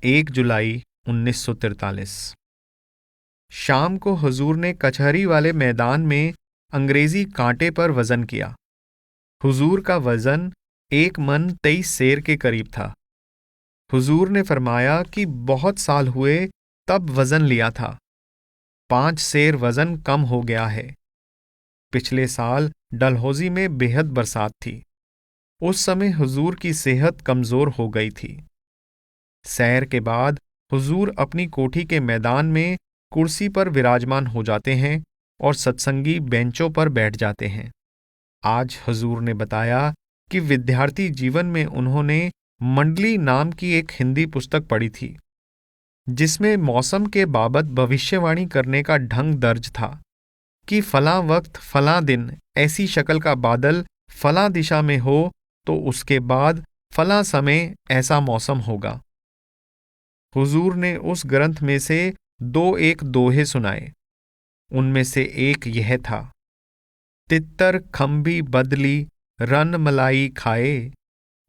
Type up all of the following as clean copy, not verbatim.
1 जुलाई 1943। शाम को हुजूर ने कचहरी वाले मैदान में अंग्रेजी कांटे पर वजन किया। हुजूर का वजन 1 मन 23 सेर के करीब था। हुजूर ने फरमाया कि बहुत साल हुए तब वजन लिया था, 5 सेर वजन कम हो गया है। पिछले साल डलहौजी में बेहद बरसात थी। उस समय हुजूर की सेहत कमजोर हो गई थी। सैर के बाद हुजूर अपनी कोठी के मैदान में कुर्सी पर विराजमान हो जाते हैं और सत्संगी बेंचों पर बैठ जाते हैं। आज हुजूर ने बताया कि विद्यार्थी जीवन में उन्होंने मंडली नाम की एक हिंदी पुस्तक पढ़ी थी, जिसमें मौसम के बाबत भविष्यवाणी करने का ढंग दर्ज था कि फलां वक्त फलां दिन ऐसी शक्ल का बादल फलां दिशा में हो तो उसके बाद फलां समय ऐसा मौसम होगा। हुजूर ने उस ग्रंथ में से 2 दोहे सुनाए। उनमें से एक यह था, तित्तर खंबी बदली रन मलाई खाए,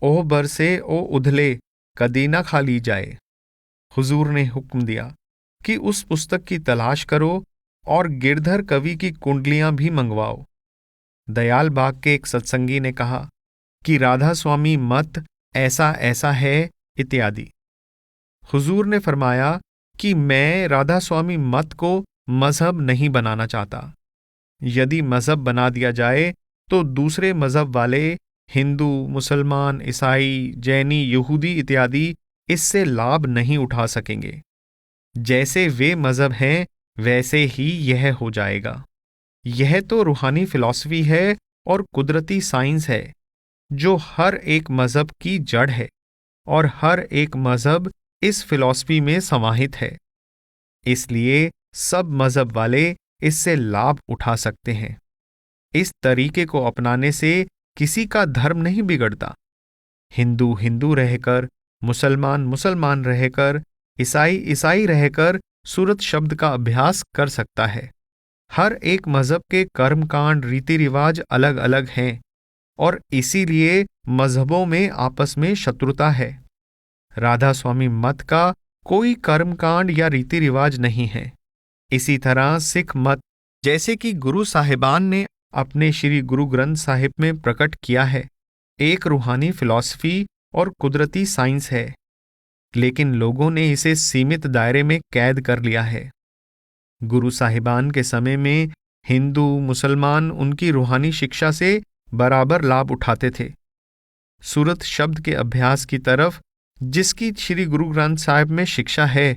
ओह बरसे ओ उधले कदी न खा ली जाए। हुजूर ने हुक्म दिया कि उस पुस्तक की तलाश करो और गिरधर कवि की कुंडलियां भी मंगवाओ। दयाल बाग के एक सत्संगी ने कहा कि राधा स्वामी मत ऐसा ऐसा है इत्यादि। हुजूर ने फरमाया कि मैं राधा स्वामी मत को मजहब नहीं बनाना चाहता। यदि मजहब बना दिया जाए तो दूसरे मजहब वाले हिंदू, मुसलमान, ईसाई, जैनी, यहूदी इत्यादि इससे लाभ नहीं उठा सकेंगे। जैसे वे मजहब हैं वैसे ही यह हो जाएगा। यह तो रूहानी फिलॉसफी है और कुदरती साइंस है जो हर एक मजहब की जड़ है, और हर एक मजहब इस फिलॉसफी में समाहित है। इसलिए सब मजहब वाले इससे लाभ उठा सकते हैं। इस तरीके को अपनाने से किसी का धर्म नहीं बिगड़ता। हिंदू हिंदू रहकर, मुसलमान मुसलमान रहकर, ईसाई ईसाई रहकर सूरत शब्द का अभ्यास कर सकता है। हर एक मजहब के कर्मकांड रीति रिवाज अलग अलग हैं और इसीलिए मजहबों में आपस में शत्रुता है। राधा स्वामी मत का कोई कर्मकांड या रीति रिवाज नहीं है। इसी तरह सिख मत, जैसे कि गुरु साहिबान ने अपने श्री गुरु ग्रंथ साहिब में प्रकट किया है, एक रूहानी फिलॉसफी और कुदरती साइंस है, लेकिन लोगों ने इसे सीमित दायरे में कैद कर लिया है। गुरु साहिबान के समय में हिंदू मुसलमान उनकी रूहानी शिक्षा से बराबर लाभ उठाते थे। सूरत शब्द के अभ्यास की तरफ, जिसकी श्री गुरु ग्रंथ साहिब में शिक्षा है,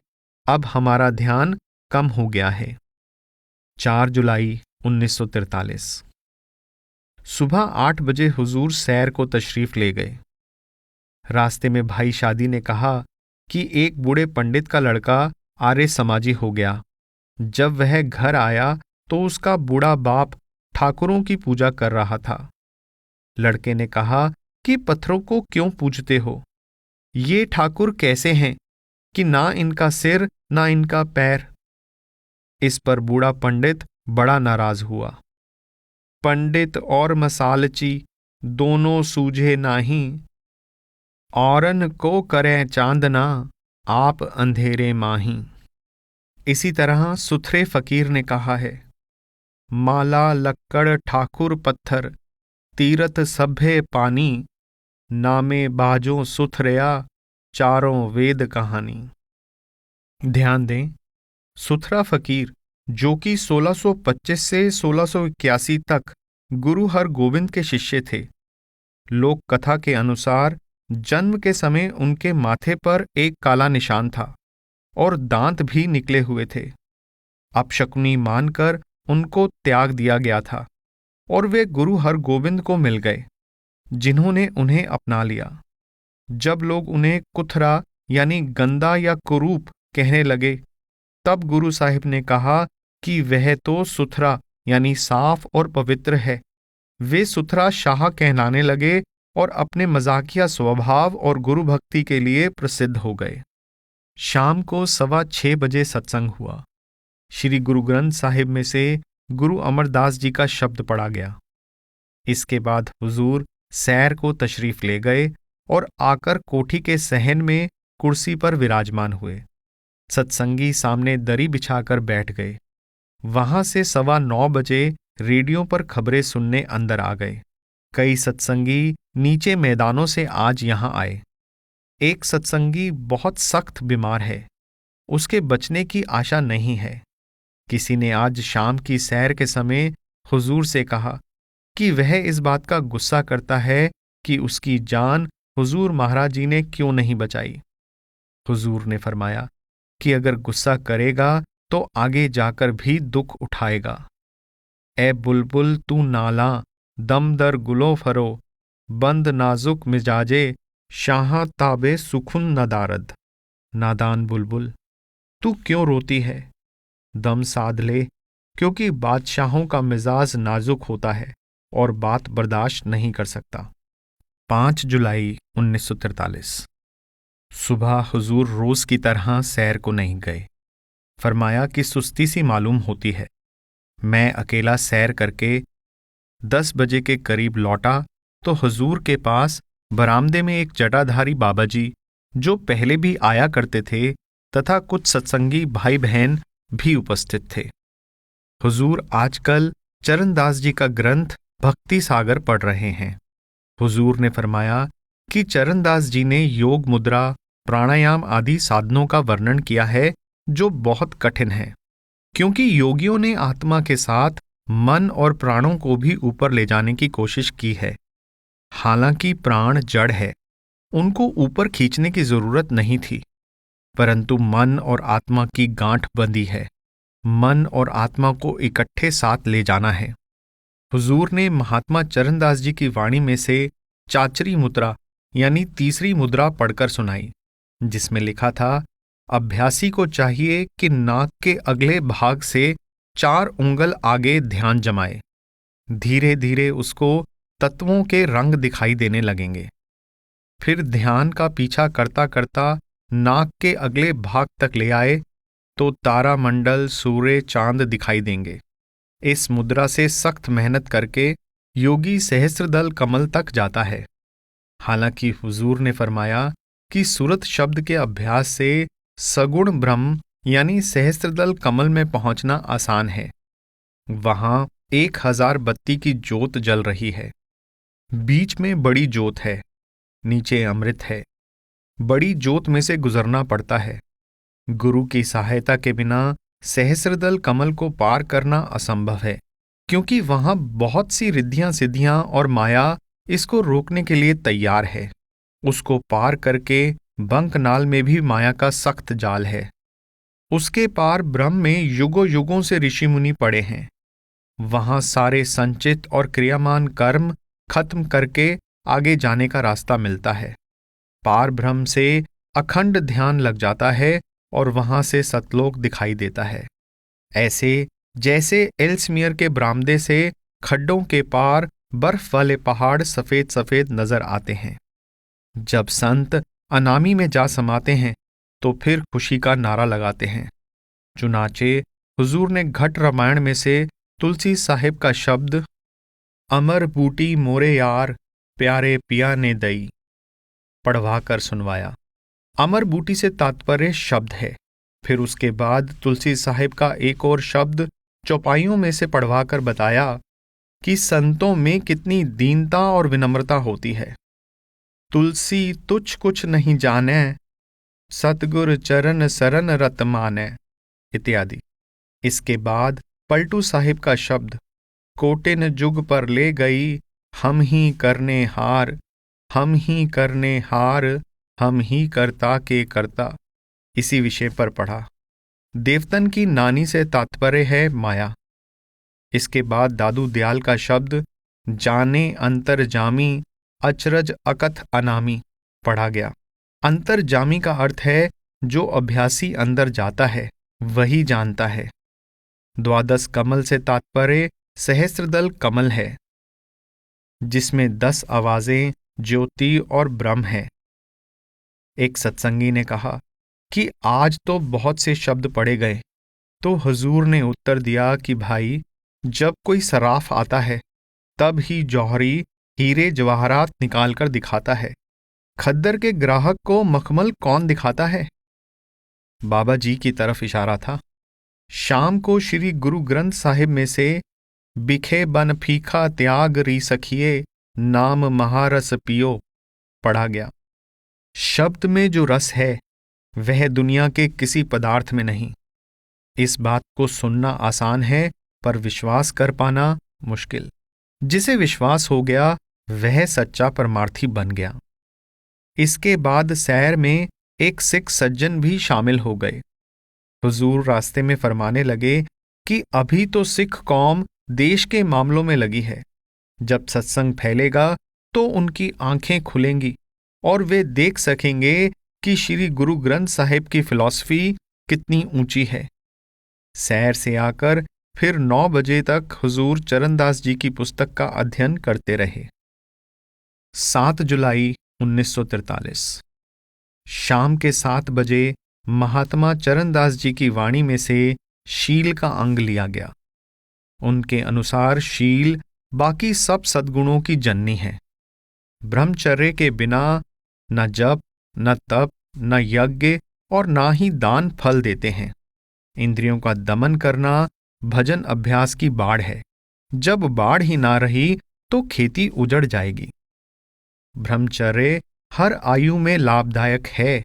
अब हमारा ध्यान कम हो गया है। 4 जुलाई 1943। सुबह 8 बजे हुजूर सैर को तशरीफ ले गए। रास्ते में भाई शादी ने कहा कि एक बूढ़े पंडित का लड़का आर्य समाजी हो गया। जब वह घर आया तो उसका बूढ़ा बाप ठाकुरों की पूजा कर रहा था। लड़के ने कहा कि पत्थरों को क्यों पूजते हो? ये ठाकुर कैसे हैं कि ना इनका सिर ना इनका पैर। इस पर बूढ़ा पंडित बड़ा नाराज हुआ। पंडित और मसालची दोनों सूझे नाही, औरन को करें चांदना आप अंधेरे माही। इसी तरह सुथरे फकीर ने कहा है, माला लक्कड़ ठाकुर पत्थर तीरथ सभ्य पानी, नामे बाजों सुथरया चारों वेद कहानी। ध्यान दें, सुथरा फकीर जो कि 1625 से 1681 तक गुरु हरगोविंद के शिष्य थे। लोक कथा के अनुसार जन्म के समय उनके माथे पर एक काला निशान था और दांत भी निकले हुए थे। अपशकुनी मानकर उनको त्याग दिया गया था और वे गुरु हरगोविंद को मिल गए, जिन्होंने उन्हें अपना लिया। जब लोग उन्हें कुथरा यानी गंदा या कुरूप कहने लगे, तब गुरु साहिब ने कहा कि वह तो सुथरा यानी साफ और पवित्र है। वे सुथरा शाह कहलाने लगे और अपने मजाकिया स्वभाव और गुरु भक्ति के लिए प्रसिद्ध हो गए। शाम को 6:15 बजे सत्संग हुआ। श्री गुरु ग्रंथ साहिब में से गुरु अमरदास जी का शब्द पढ़ा गया। इसके बाद हुजूर सैर को तशरीफ ले गए और आकर कोठी के सहन में कुर्सी पर विराजमान हुए। सत्संगी सामने दरी बिछाकर बैठ गए। वहां से 9:15 बजे रेडियो पर खबरें सुनने अंदर आ गए। कई सत्संगी नीचे मैदानों से आज यहां आए। एक सत्संगी बहुत सख्त बीमार है, उसके बचने की आशा नहीं है। किसी ने आज शाम की सैर के समय हुजूर से कहा कि वह इस बात का गुस्सा करता है कि उसकी जान हुजूर महाराज जी ने क्यों नहीं बचाई। हुजूर ने फरमाया कि अगर गुस्सा करेगा तो आगे जाकर भी दुख उठाएगा। ए बुलबुल तू नाला, दम दर गुलो फरो, बंद नाजुक मिजाजे, शाह ताबे सुखुन नदारद। नादान बुलबुल, तू क्यों रोती है? दम साध ले, क्योंकि बादशाहों का मिजाज नाजुक होता है और बात बर्दाश्त नहीं कर सकता। 5 जुलाई 1943। सुबह हुजूर रोज की तरह सैर को नहीं गए। फरमाया कि सुस्ती सी मालूम होती है। मैं अकेला सैर करके 10 बजे के करीब लौटा तो हुजूर के पास बरामदे में एक जटाधारी बाबा जी, जो पहले भी आया करते थे, तथा कुछ सत्संगी भाई बहन भी उपस्थित थे। हुजूर आजकल चरणदास जी का ग्रंथ भक्ति सागर पढ़ रहे हैं। हुजूर ने फरमाया कि चरणदास जी ने योग मुद्रा, प्राणायाम आदि साधनों का वर्णन किया है जो बहुत कठिन है, क्योंकि योगियों ने आत्मा के साथ मन और प्राणों को भी ऊपर ले जाने की कोशिश की है। हालांकि प्राण जड़ है, उनको ऊपर खींचने की जरूरत नहीं थी, परंतु मन और आत्मा की गांठ बंधी है। मन और आत्मा को इकट्ठे साथ ले जाना है। हुजूर ने महात्मा चरणदास जी की वाणी में से चाचरी मुद्रा यानी तीसरी मुद्रा पढ़कर सुनाई, जिसमें लिखा था, अभ्यासी को चाहिए कि नाक के अगले भाग से 4 उंगल आगे ध्यान जमाए। धीरे धीरे उसको तत्वों के रंग दिखाई देने लगेंगे। फिर ध्यान का पीछा करता करता नाक के अगले भाग तक ले आए तो तारा मंडल, सूर्य, चांद दिखाई देंगे। इस मुद्रा से सख्त मेहनत करके योगी सहस्त्रदल कमल तक जाता है। हालांकि हुजूर ने फरमाया कि सुरत शब्द के अभ्यास से सगुण ब्रह्म यानी सहस्त्रदल कमल में पहुंचना आसान है। वहां 1000 बत्ती की ज्योत जल रही है। बीच में बड़ी ज्योत है, नीचे अमृत है। बड़ी ज्योत में से गुजरना पड़ता है। गुरु की सहायता के बिना सहस्त्रदल कमल को पार करना असंभव है, क्योंकि वहां बहुत सी रिद्धियां सिद्धियां और माया इसको रोकने के लिए तैयार है। उसको पार करके बंकनाल में भी माया का सख्त जाल है। उसके पार ब्रह्म में युगों युगों से ऋषि मुनि पड़े हैं। वहां सारे संचित और क्रियामान कर्म खत्म करके आगे जाने का रास्ता मिलता है। पार ब्रह्म से अखंड ध्यान लग जाता है और वहां से सतलोक दिखाई देता है। ऐसे जैसे एल्समियर के बरामदे से खड्डों के पार बर्फ वाले पहाड़ सफेद सफेद नजर आते हैं। जब संत अनामी में जा समाते हैं तो फिर खुशी का नारा लगाते हैं। चुनाचे हुजूर ने घट रामायण में से तुलसी साहिब का शब्द, अमर बूटी मोरे यार प्यारे पिया ने दई, पढ़वा कर सुनवाया। अमर बूटी से तात्पर्य शब्द है। फिर उसके बाद तुलसी साहिब का एक और शब्द चौपाइयों में से पढ़वाकर बताया कि संतों में कितनी दीनता और विनम्रता होती है। तुलसी तुच्छ कुछ नहीं जाने, सतगुर चरण सरन रत माने, इत्यादि। इसके बाद पलटू साहिब का शब्द, कोटिन जुग पर ले गई, हम ही करने हार, हम ही करने हार, हम ही करता के करता, इसी विषय पर पढ़ा। देवतन की नानी से तात्पर्य है माया। इसके बाद दादू दयाल का शब्द, जाने अंतरजामी अचरज अकथ अनामी, पढ़ा गया। अंतरजामी का अर्थ है जो अभ्यासी अंदर जाता है वही जानता है। द्वादश कमल से तात्पर्य सहस्त्रदल कमल है, जिसमें 10 आवाजें ज्योति और ब्रह्म है। एक सत्संगी ने कहा कि आज तो बहुत से शब्द पढ़े गए, तो हुजूर ने उत्तर दिया कि भाई, जब कोई सराफ आता है तब ही जौहरी हीरे जवाहरात निकालकर दिखाता है। खद्दर के ग्राहक को मखमल कौन दिखाता है? बाबा जी की तरफ इशारा था। शाम को श्री गुरु ग्रंथ साहिब में से बिखे बन फीखा त्याग री सखिए नाम महारस पियो पढ़ा गया। शब्द में जो रस है वह दुनिया के किसी पदार्थ में नहीं। इस बात को सुनना आसान है पर विश्वास कर पाना मुश्किल। जिसे विश्वास हो गया वह सच्चा परमार्थी बन गया। इसके बाद सैर में एक सिख सज्जन भी शामिल हो गए। हुजूर रास्ते में फरमाने लगे कि अभी तो सिख कौम देश के मामलों में लगी है। जब सत्संग फैलेगा तो उनकी आंखें खुलेंगी और वे देख सकेंगे कि श्री गुरु ग्रंथ साहिब की फिलॉसफी कितनी ऊंची है। सैर से आकर फिर 9 बजे तक हुजूर चरणदास जी की पुस्तक का अध्ययन करते रहे। 7 जुलाई 1943 शाम के 7 बजे महात्मा चरणदास जी की वाणी में से शील का अंग लिया गया। उनके अनुसार शील बाकी सब सद्गुणों की जननी है। ब्रह्मचर्य के बिना न जप, न तप, न यज्ञ और न ही दान फल देते हैं। इंद्रियों का दमन करना भजन अभ्यास की बाढ़ है। जब बाढ़ ही ना रही तो खेती उजड़ जाएगी। ब्रह्मचर्य हर आयु में लाभदायक है।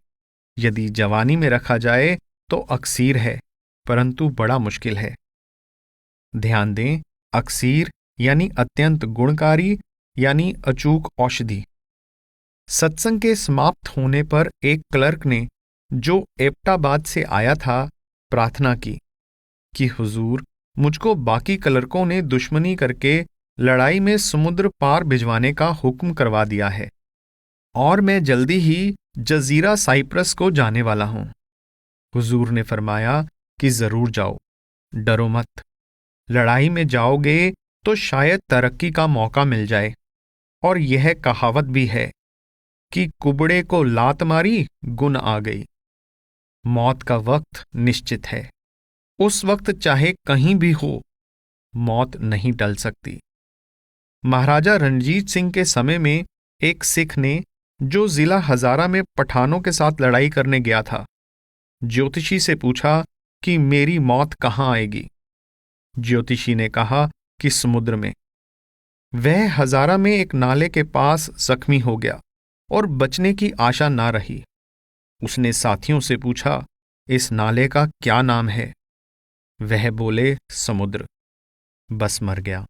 यदि जवानी में रखा जाए तो अक्सीर है, परंतु बड़ा मुश्किल है। ध्यान दें, अक्सीर यानी अत्यंत गुणकारी यानी अचूक औषधि। सत्संग के समाप्त होने पर एक क्लर्क ने, जो एबटाबाद से आया था, प्रार्थना की कि हुजूर, मुझको बाकी क्लर्कों ने दुश्मनी करके लड़ाई में समुद्र पार भिजवाने का हुक्म करवा दिया है और मैं जल्दी ही जजीरा साइप्रस को जाने वाला हूं। हुजूर ने फरमाया कि जरूर जाओ, डरो मत। लड़ाई में जाओगे तो शायद तरक्की का मौका मिल जाए। और यह कहावत भी है कि कुबड़े को लात मारी, गुन आ गई। मौत का वक्त निश्चित है। उस वक्त चाहे कहीं भी हो, मौत नहीं टल सकती। महाराजा रणजीत सिंह के समय में एक सिख ने, जो जिला हजारा में पठानों के साथ लड़ाई करने गया था, ज्योतिषी से पूछा कि मेरी मौत कहाँ आएगी। ज्योतिषी ने कहा कि समुद्र में। वह हजारा में एक नाले के पास जख्मी हो गया और बचने की आशा ना रही। उसने साथियों से पूछा, इस नाले का क्या नाम है? वह बोले, समुद्र। बस मर गया।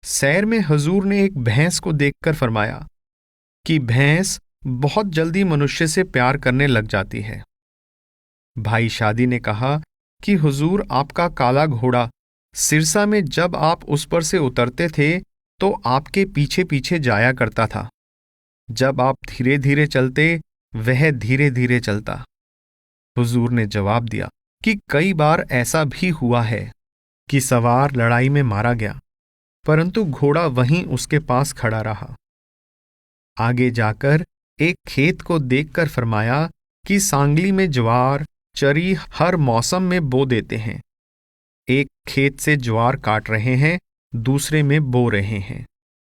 सैर में हुजूर ने एक भैंस को देखकर फरमाया कि भैंस बहुत जल्दी मनुष्य से प्यार करने लग जाती है। भाई शादी ने कहा कि हुजूर, आपका काला घोड़ा सिरसा में जब आप उस पर से उतरते थे तो आपके पीछे पीछे जाया करता था। जब आप धीरे धीरे चलते, वह धीरे धीरे चलता। हुजूर ने जवाब दिया कि कई बार ऐसा भी हुआ है कि सवार लड़ाई में मारा गया, परंतु घोड़ा वहीं उसके पास खड़ा रहा। आगे जाकर एक खेत को देखकर फरमाया कि सांगली में ज्वार चरी हर मौसम में बो देते हैं। एक खेत से ज्वार काट रहे हैं, दूसरे में बो रहे हैं।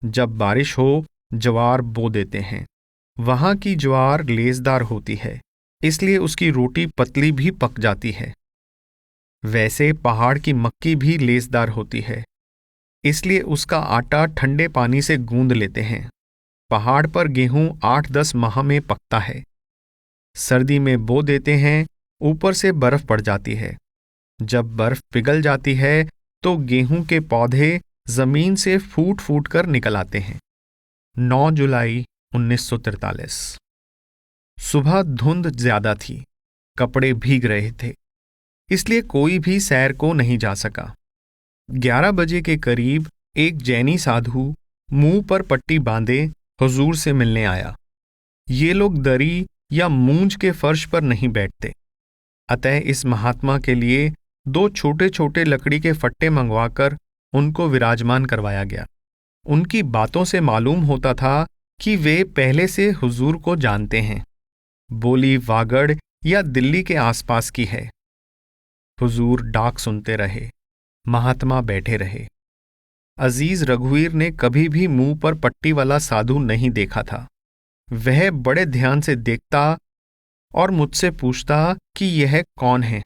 जब बारिश हो, ज्वार बो देते हैं। वहां की ज्वार लेसदार होती है, इसलिए उसकी रोटी पतली भी पक जाती है। वैसे पहाड़ की मक्की भी लेसदार होती है, इसलिए उसका आटा ठंडे पानी से गूंद लेते हैं। पहाड़ पर गेहूं 8-10 माह में पकता है। सर्दी में बो देते हैं, ऊपर से बर्फ पड़ जाती है। जब बर्फ पिघल जाती है तो गेहूं के पौधे जमीन से फूट फूट कर निकल आते हैं। 9 जुलाई 1943 सुबह धुंध ज्यादा थी, कपड़े भीग रहे थे, इसलिए कोई भी सैर को नहीं जा सका। 11 बजे के करीब एक जैनी साधु मुंह पर पट्टी बांधे हुजूर से मिलने आया। ये लोग दरी या मूंज के फर्श पर नहीं बैठते, अतः इस महात्मा के लिए 2 छोटे छोटे लकड़ी के फट्टे मंगवाकर उनको विराजमान करवाया गया। उनकी बातों से मालूम होता था कि वे पहले से हुजूर को जानते हैं। बोली वागड़ या दिल्ली के आसपास की है। हुजूर डाक सुनते रहे, महात्मा बैठे रहे। अजीज रघुवीर ने कभी भी मुंह पर पट्टी वाला साधु नहीं देखा था। वह बड़े ध्यान से देखता और मुझसे पूछता कि यह कौन है।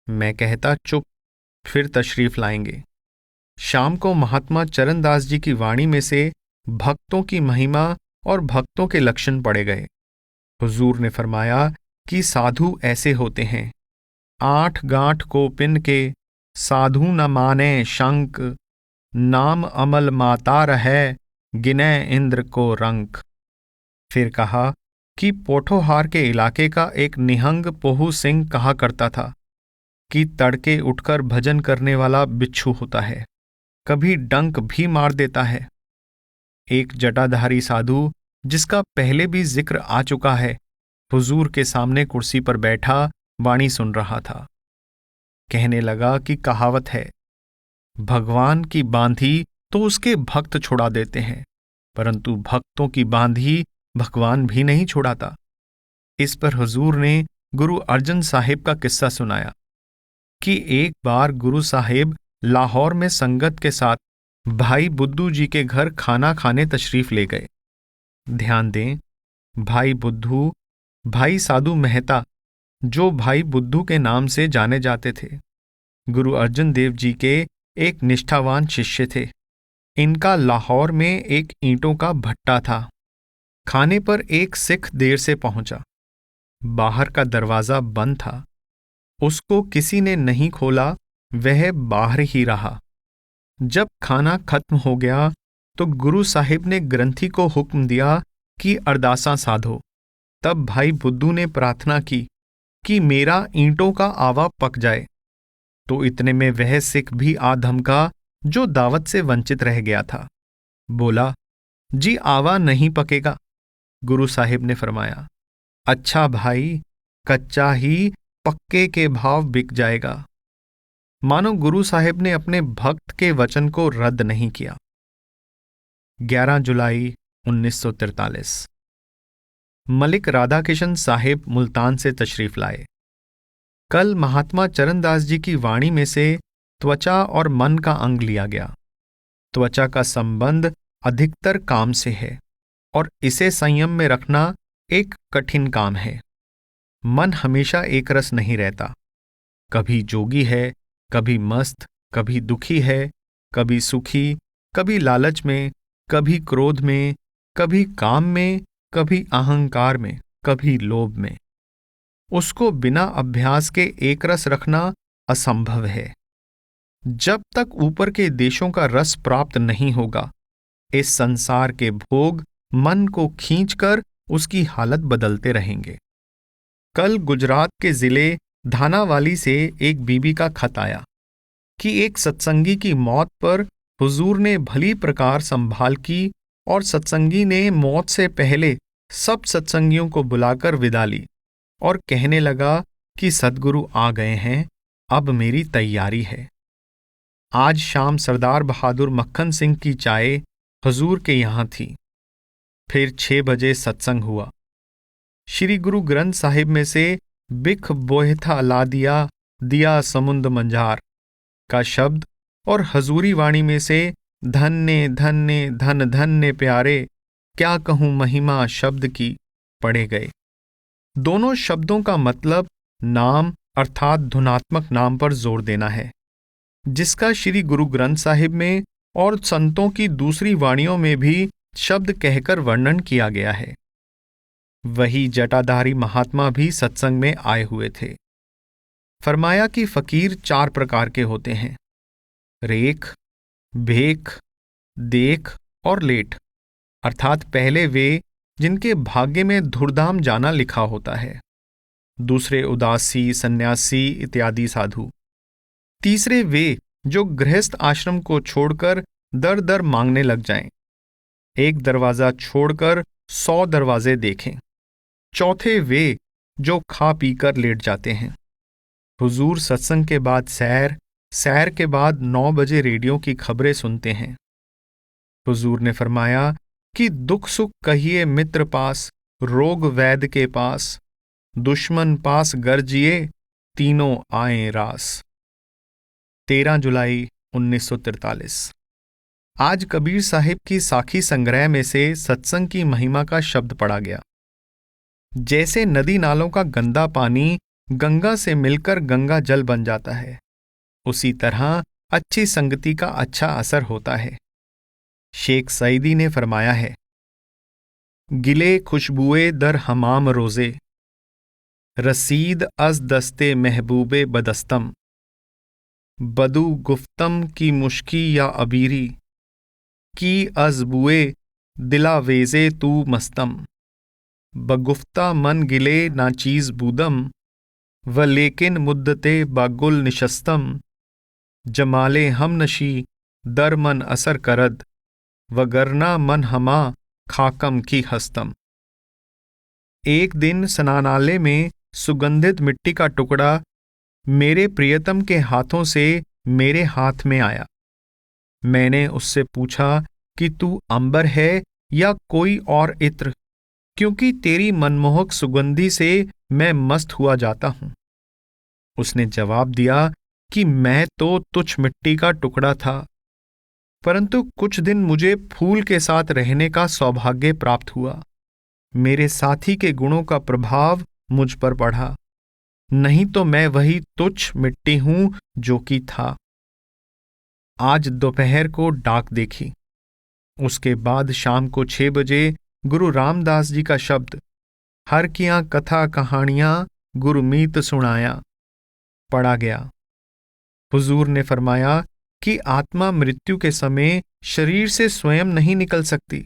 मैं कहता चुप, फिर तशरीफ लाएंगे। शाम को महात्मा चरणदास जी की वाणी में से भक्तों की महिमा और भक्तों के लक्षण पढ़े गए। हुजूर ने फरमाया कि साधु ऐसे होते हैं, 8 गांठ को पिन के, साधु न माने शंक, नाम अमल माता रहे, गिने इंद्र को रंक। फिर कहा कि पोठोहार के इलाके का एक निहंग पोहू सिंह कहा करता था कि तड़के उठकर भजन करने वाला बिच्छू होता है, कभी डंक भी मार देता है। एक जटाधारी साधु, जिसका पहले भी जिक्र आ चुका है, हुजूर के सामने कुर्सी पर बैठा वाणी सुन रहा था। कहने लगा कि कहावत है, भगवान की बांधी तो उसके भक्त छुड़ा देते हैं, परंतु भक्तों की बांधी भगवान भी नहीं छुड़ाता। इस पर हुजूर ने गुरु अर्जन साहिब का किस्सा सुनाया कि एक बार गुरु साहिब लाहौर में संगत के साथ भाई बुद्धू जी के घर खाना खाने तशरीफ ले गए। ध्यान दें, भाई बुद्धू भाई साधु मेहता, जो भाई बुद्धू के नाम से जाने जाते थे, गुरु अर्जन देव जी के एक निष्ठावान शिष्य थे। इनका लाहौर में एक ईंटों का भट्टा था। खाने पर एक सिख देर से पहुंचा। बाहर का दरवाजा बंद था। उसको किसी ने नहीं खोला, वह बाहर ही रहा। जब खाना खत्म हो गया तो गुरु साहिब ने ग्रंथी को हुक्म दिया कि अरदासा साधो। तब भाई बुद्धू ने प्रार्थना की कि मेरा ईंटों का आवा पक जाए। तो इतने में वह सिख भी आ धमका जो दावत से वंचित रह गया था। बोला, जी आवा नहीं पकेगा। गुरु साहिब ने फरमाया, अच्छा भाई, कच्चा ही पक्के के भाव बिक जाएगा। मानो गुरु साहिब ने अपने भक्त के वचन को रद्द नहीं किया। 11 जुलाई 1943 मलिक राधाकिशन साहिब मुल्तान से तशरीफ लाए। कल महात्मा चरणदास जी की वाणी में से त्वचा और मन का अंग लिया गया। त्वचा का संबंध अधिकतर काम से है और इसे संयम में रखना एक कठिन काम है। मन हमेशा एक रस नहीं रहता, कभी जोगी है, कभी मस्त, कभी दुखी है, कभी सुखी, कभी लालच में, कभी क्रोध में, कभी काम में, कभी अहंकार में, कभी लोभ में। उसको बिना अभ्यास के एक रस रखना असंभव है। जब तक ऊपर के देशों का रस प्राप्त नहीं होगा, इस संसार के भोग मन को खींचकर उसकी हालत बदलते रहेंगे। कल गुजरात के जिले धानावाली से एक बीबी का खत आया कि एक सत्संगी की मौत पर हुजूर ने भली प्रकार संभाल की और सत्संगी ने मौत से पहले सब सत्संगियों को बुलाकर विदा ली और कहने लगा कि सद्गुरु आ गए हैं, अब मेरी तैयारी है। आज शाम सरदार बहादुर मक्खन सिंह की चाय हुजूर के यहाँ थी। फिर 6 बजे सत्संग हुआ। श्री गुरु ग्रंथ साहिब में से बिख बोहथा ला दिया, दिया समुंद मंझार का शब्द और हजूरी वाणी में से धन्य धन्य धन धन्य प्यारे, क्या कहूं महिमा शब्द की पढ़े गए। दोनों शब्दों का मतलब नाम अर्थात धुनात्मक नाम पर जोर देना है, जिसका श्री गुरु ग्रंथ साहिब में और संतों की दूसरी वाणियों में भी शब्द कहकर वर्णन किया गया है। वही जटाधारी महात्मा भी सत्संग में आए हुए थे। फरमाया कि फकीर 4 प्रकार के होते हैं, रेख, भेख, देख और लेट, अर्थात पहले वे जिनके भाग्य में धुरधाम जाना लिखा होता है, दूसरे उदासी, सन्यासी इत्यादि साधु, तीसरे वे जो गृहस्थ आश्रम को छोड़कर दर दर मांगने लग जाएं, एक दरवाजा छोड़कर 100 दरवाजे देखें, चौथे वे जो खा पीकर लेट जाते हैं। हुजूर सत्संग के बाद सैर, सैर के बाद 9 बजे रेडियो की खबरें सुनते हैं। हुजूर ने फरमाया कि दुख सुख कहिए मित्र पास, रोग वैद्य के पास, दुश्मन पास गरजिए, तीनों आए रास। 13 जुलाई 1943 आज कबीर साहिब की साखी संग्रह में से सत्संग की महिमा का शब्द पढ़ा गया। जैसे नदी नालों का गंदा पानी गंगा से मिलकर गंगा जल बन जाता है, उसी तरह अच्छी संगति का अच्छा असर होता है। शेख सईदी ने फरमाया है, गिले खुशबुए दर हमाम रोजे, रसीद अज दस्ते महबूबे बदस्तम, बदू गुफ्तम की मुश्की या अबीरी, की अजबुए दिला वेजे तू मस्तम, बगुफ्ता मन गिले ना चीज बूदम, व लेकिन मुद्दते बागुल निशस्तम, जमाले हम नशी दर मन असर करद, वगरना मन हमा खाकम की हस्तम। एक दिन स्नानालय में सुगंधित मिट्टी का टुकड़ा मेरे प्रियतम के हाथों से मेरे हाथ में आया। मैंने उससे पूछा कि तू अंबर है या कोई और इत्र, क्योंकि तेरी मनमोहक सुगंधी से मैं मस्त हुआ जाता हूं। उसने जवाब दिया कि मैं तो तुच्छ मिट्टी का टुकड़ा था, परंतु कुछ दिन मुझे फूल के साथ रहने का सौभाग्य प्राप्त हुआ। मेरे साथी के गुणों का प्रभाव मुझ पर पड़ा, नहीं तो मैं वही तुच्छ मिट्टी हूं जो कि था। आज दोपहर को डाक देखी। उसके बाद शाम को 6 बजे गुरु रामदास जी का शब्द, हर कियां कथा कहानियां गुरुमीत सुनाया, पढ़ा गया। हुजूर ने फरमाया कि आत्मा मृत्यु के समय शरीर से स्वयं नहीं निकल सकती,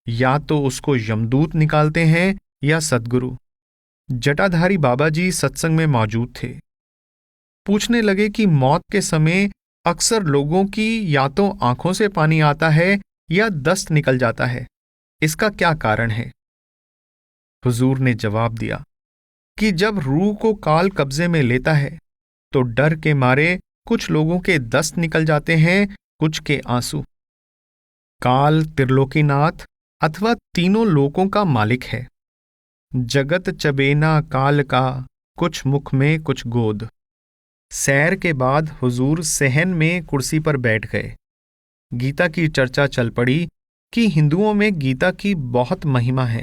या तो उसको यमदूत निकालते हैं या सद्गुरु। जटाधारी बाबा जी सत्संग में मौजूद थे। पूछने लगे कि मौत के समय अक्सर लोगों की या तो आंखों से पानी आता है या दस्त निकल जाता है, इसका क्या कारण है? हुजूर ने जवाब दिया कि जब रूह को काल कब्जे में लेता है तो डर के मारे कुछ लोगों के दस्त निकल जाते हैं, कुछ के आंसू। काल त्रिलोकीनाथ अथवा तीनों लोकों का मालिक है। जगत चबेना काल का, कुछ मुख में कुछ गोद। सैर के बाद हुजूर सहन में कुर्सी पर बैठ गए। गीता की चर्चा चल पड़ी कि हिंदुओं में गीता की बहुत महिमा है।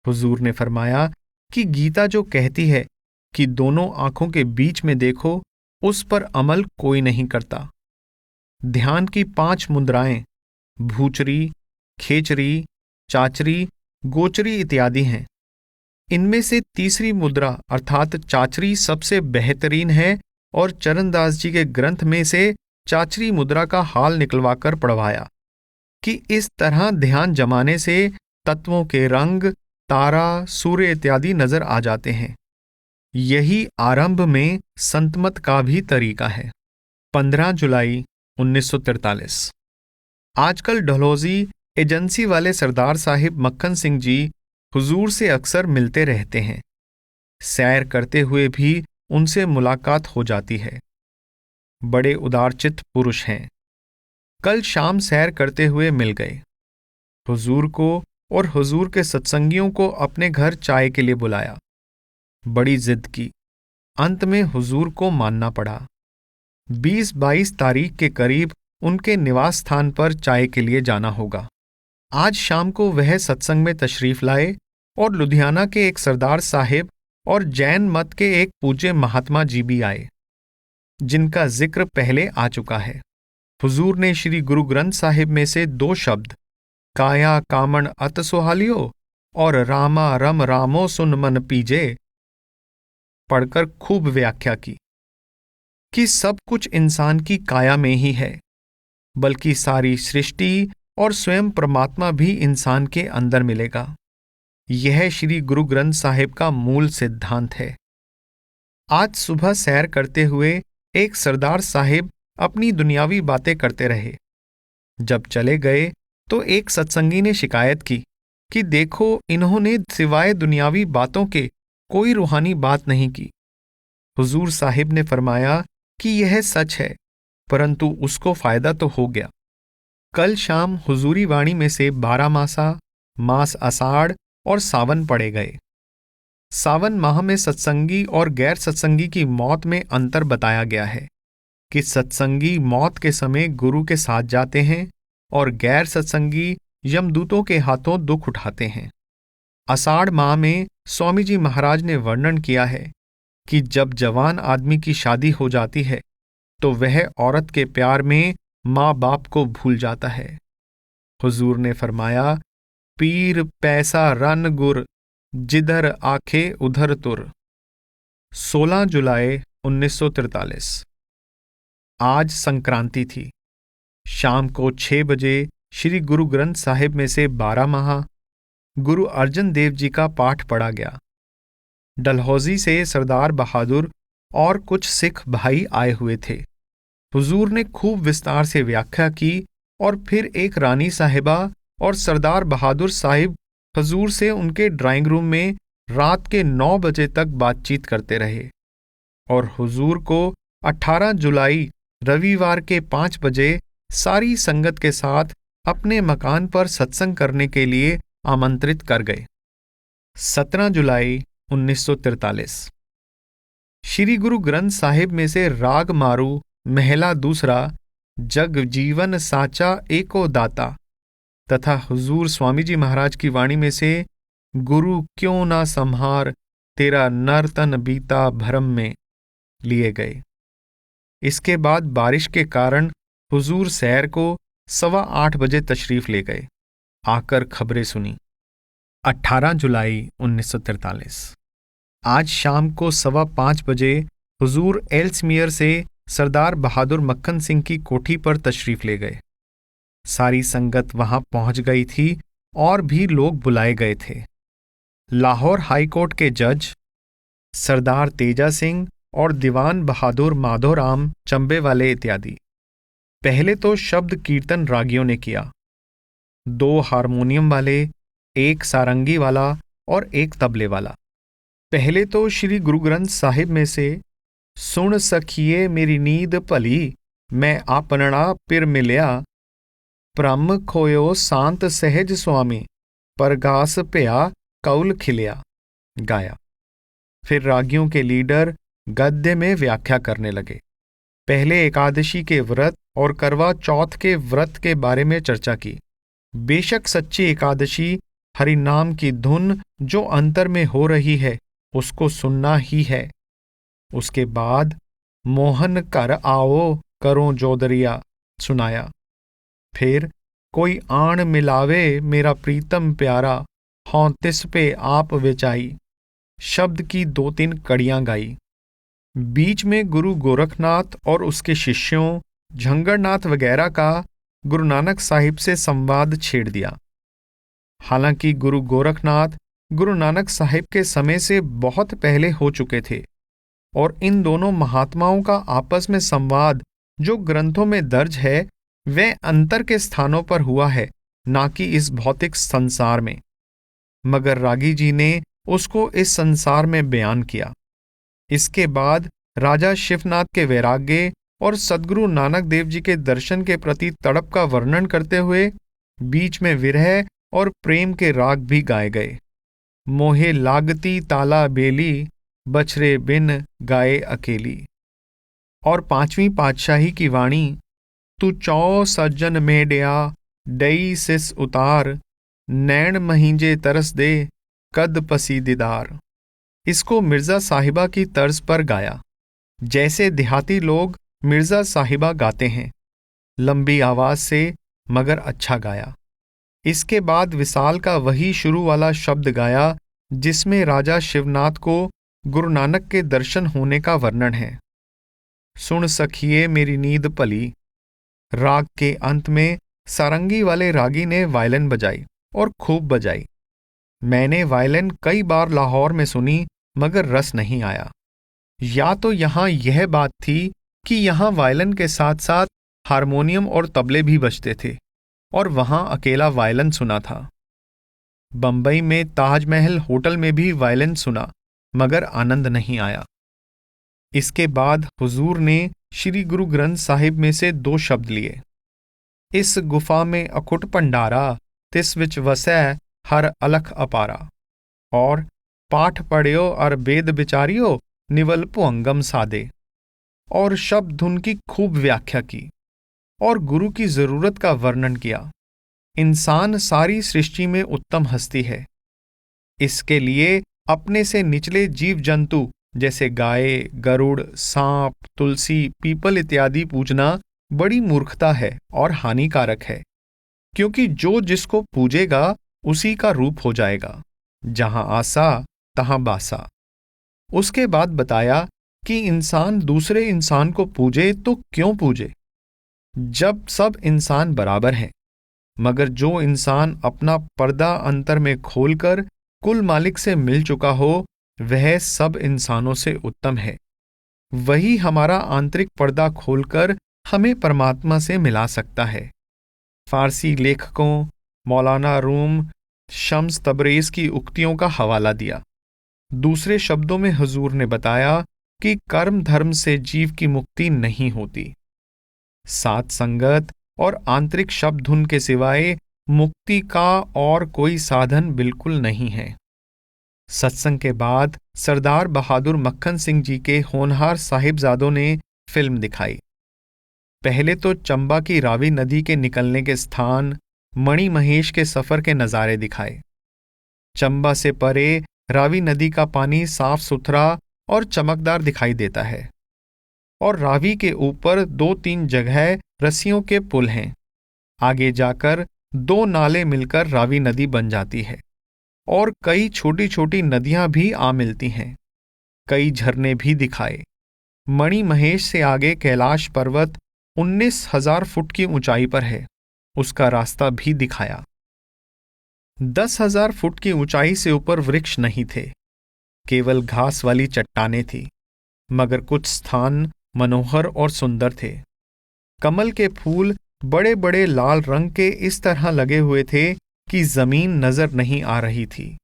हुजूर ने फरमाया कि गीता जो कहती है कि दोनों आंखों के बीच में देखो, उस पर अमल कोई नहीं करता। ध्यान की 5 मुद्राएं भूचरी, खेचरी, चाचरी, गोचरी इत्यादि हैं। इनमें से तीसरी मुद्रा अर्थात चाचरी सबसे बेहतरीन है और चरणदास जी के ग्रंथ में से चाचरी मुद्रा का हाल निकलवाकर पढ़वाया कि इस तरह ध्यान जमाने से तत्वों के रंग, तारा, सूर्य इत्यादि नजर आ जाते हैं। यही आरंभ में संतमत का भी तरीका है। 15 जुलाई 1943। आजकल डलहौजी एजेंसी वाले सरदार साहिब मक्खन सिंह जी हुजूर से अक्सर मिलते रहते हैं। सैर करते हुए भी उनसे मुलाकात हो जाती है। बड़े उदारचित्त पुरुष हैं। कल शाम सैर करते हुए मिल गए। हुजूर को और हुजूर के सत्संगियों को अपने घर चाय के लिए बुलाया। बड़ी जिद की। अंत में हुजूर को मानना पड़ा। 20-22 तारीख के करीब उनके निवास स्थान पर चाय के लिए जाना होगा। आज शाम को वह सत्संग में तशरीफ लाए और लुधियाना के एक सरदार साहिब और जैन मत के एक पूज्य महात्मा जी भी आए, जिनका जिक्र पहले आ चुका है। हुजूर ने श्री गुरु ग्रंथ साहिब में से 2 शब्द काया कामण अत सुहालियो और रामा रम रामो सुन मन पीजे पढ़कर खूब व्याख्या की कि सब कुछ इंसान की काया में ही है, बल्कि सारी सृष्टि और स्वयं परमात्मा भी इंसान के अंदर मिलेगा। यह श्री गुरु ग्रंथ साहिब का मूल सिद्धांत है। आज सुबह सैर करते हुए एक सरदार साहिब अपनी दुनियावी बातें करते रहे। जब चले गए तो एक सत्संगी ने शिकायत की कि देखो, इन्होंने सिवाय दुनियावी बातों के कोई रूहानी बात नहीं की। हुजूर साहिब ने फरमाया कि यह सच है, परंतु उसको फायदा तो हो गया। कल शाम हुजूरी वाणी में से 12 मासा, मास आषाढ़ और सावन पढ़े गए। सावन माह में सत्संगी और गैर सत्संगी की मौत में अंतर बताया गया है कि सत्संगी मौत के समय गुरु के साथ जाते हैं और गैर सत्संगी यमदूतों के हाथों दुख उठाते हैं। आषाढ़ माह में स्वामी जी महाराज ने वर्णन किया है कि जब जवान आदमी की शादी हो जाती है तो वह औरत के प्यार में माँ बाप को भूल जाता है। हुजूर ने फरमाया, पीर पैसा रन गुर, जिधर आखे उधर तुर। 16 जुलाई 1943। आज संक्रांति थी। शाम को 6 बजे श्री गुरु ग्रंथ साहिब में से 12 माह गुरु अर्जन देव जी का पाठ पढ़ा गया। डलहौजी से सरदार बहादुर और कुछ सिख भाई आए हुए थे। हुजूर ने खूब विस्तार से व्याख्या की और फिर एक रानी साहिबा और सरदार बहादुर साहिब हुजूर से उनके ड्राइंग रूम में रात के 9 बजे तक बातचीत करते रहे और हुजूर को 18 जुलाई रविवार के 5 बजे सारी संगत के साथ अपने मकान पर सत्संग करने के लिए आमंत्रित कर गए। 17 जुलाई 1943। श्री गुरु ग्रंथ साहिब में से राग मारू महला दूसरा, जग जीवन साचा एको दाता, तथा हुजूर स्वामी जी महाराज की वाणी में से गुरु क्यों ना संहार तेरा नर्तन बीता भरम में लिए गए। इसके बाद बारिश के कारण हुजूर सैर को 8:15 बजे तशरीफ ले गए। आकर खबरें सुनी। 18 जुलाई 1943। आज शाम को 5:15 बजे हुजूर एल्समियर से सरदार बहादुर मक्खन सिंह की कोठी पर तशरीफ ले गए। सारी संगत वहां पहुंच गई थी और भी लोग बुलाए गए थे। लाहौर हाईकोर्ट के जज सरदार तेजा सिंह और दीवान बहादुर माधोराम चंबे वाले इत्यादि। पहले तो शब्द कीर्तन रागियों ने किया। 2 हारमोनियम वाले, 1 सारंगी वाला और 1 तबले वाला। पहले तो श्री गुरु ग्रंथ साहिब में से सुन सखिए मेरी नींद भली, मैं आपनड़ा पिर मिलिया, ब्रह्म खोयो सांत सहज स्वामी, परगास भया कौल खिलिया गाया। फिर रागियों के लीडर गद्य में व्याख्या करने लगे। पहले एकादशी के व्रत और करवा चौथ के व्रत के बारे में चर्चा की। बेशक सच्ची एकादशी हरि नाम की धुन जो अंतर में हो रही है उसको सुनना ही है। उसके बाद मोहन कर आओ करो जोदरिया सुनाया। फिर कोई आण मिलावे मेरा प्रीतम प्यारा, हों तिस पे आप विचाई, शब्द की 2-3 कड़ियां गाई। बीच में गुरु गोरखनाथ और उसके शिष्यों झंगड़नाथ वगैरह का गुरु नानक साहिब से संवाद छेड़ दिया। हालांकि गुरु गोरखनाथ गुरु नानक साहिब के समय से बहुत पहले हो चुके थे और इन दोनों महात्माओं का आपस में संवाद जो ग्रंथों में दर्ज है वह अंतर के स्थानों पर हुआ है, ना कि इस भौतिक संसार में। मगर रागी जी ने उसको इस संसार में बयान किया। इसके बाद राजा शिवनाथ के वैराग्य और सद्गुरु नानक देव जी के दर्शन के प्रति तड़प का वर्णन करते हुए बीच में विरह और प्रेम के राग भी गाए गए। मोहे लागती ताला बेली, बछरे बिन गाए अकेली। और 5वीं पातशाही की वाणी, तू चौ सज्जन में डया, डई सिस उतार, नैण महींजे तरस दे, कद पसी दीदार। इसको मिर्जा साहिबा की तर्ज पर गाया, जैसे देहाती लोग मिर्जा साहिबा गाते हैं, लंबी आवाज से, मगर अच्छा गाया। इसके बाद विसाल का वही शुरू वाला शब्द गाया जिसमें राजा शिवनाथ को गुरु नानक के दर्शन होने का वर्णन है। सुन सखिए मेरी नींद भली। राग के अंत में सारंगी वाले रागी ने वायलिन बजाई और खूब बजाई। मैंने वायलिन कई बार लाहौर में सुनी मगर रस नहीं आया। या तो यहाँ यह बात थी कि यहाँ वायलिन के साथ साथ हारमोनियम और तबले भी बजते थे और वहाँ अकेला वायलिन सुना था। बंबई में ताजमहल होटल में भी वायलिन सुना मगर आनंद नहीं आया। इसके बाद हुजूर ने श्री गुरु ग्रंथ साहिब में से 2 शब्द लिए। इस गुफा में अखुट भंडारा, तिस विच वसै हर अलख अपारा। और पाठ पढ़ियो और वेद विचारियो, निवल भुअंगम सादे। और शब्द धुन की खूब व्याख्या की। और गुरु की जरूरत का वर्णन किया। इंसान सारी सृष्टि में उत्तम हस्ती है। इसके लिए अपने से निचले जीव जंतु जैसे गाय, गरुड़, सांप, तुलसी, पीपल इत्यादि पूजना बड़ी मूर्खता है और हानिकारक है, क्योंकि जो जिसको पूजेगा उसी का रूप हो जाएगा। जहां आसा तहां बासा। उसके बाद बताया कि इंसान दूसरे इंसान को पूजे तो क्यों पूजे, जब सब इंसान बराबर हैं। मगर जो इंसान अपना पर्दा अंतर में खोलकर कुल मालिक से मिल चुका हो, वह सब इंसानों से उत्तम है। वही हमारा आंतरिक पर्दा खोलकर हमें परमात्मा से मिला सकता है। फारसी लेखकों मौलाना रूम, शम्स तबरेज की उक्तियों का हवाला दिया। दूसरे शब्दों में हुजूर ने बताया कि कर्म धर्म से जीव की मुक्ति नहीं होती। सात संगत और आंतरिक शब्द धुन के सिवाय मुक्ति का और कोई साधन बिल्कुल नहीं है। सत्संग के बाद सरदार बहादुर मक्खन सिंह जी के होनहार साहिबजादों ने फिल्म दिखाई। पहले तो चंबा की रावी नदी के निकलने के स्थान, मणि महेश के सफर के नज़ारे दिखाए। चंबा से परे रावी नदी का पानी साफ सुथरा और चमकदार दिखाई देता है, और रावी के ऊपर 2-3 जगह रस्सियों के पुल हैं। आगे जाकर 2 नाले मिलकर रावी नदी बन जाती है, और कई छोटी छोटी नदियां भी आ मिलती हैं। कई झरने भी दिखाए। मणि महेश से आगे कैलाश पर्वत 19,000 फुट की ऊंचाई पर है, उसका रास्ता भी दिखाया। 10,000 फुट की ऊंचाई से ऊपर वृक्ष नहीं थे, केवल घास वाली चट्टानें थी, मगर कुछ स्थान मनोहर और सुंदर थे। कमल के फूल बड़े बड़े लाल रंग के इस तरह लगे हुए थे कि जमीन नजर नहीं आ रही थी,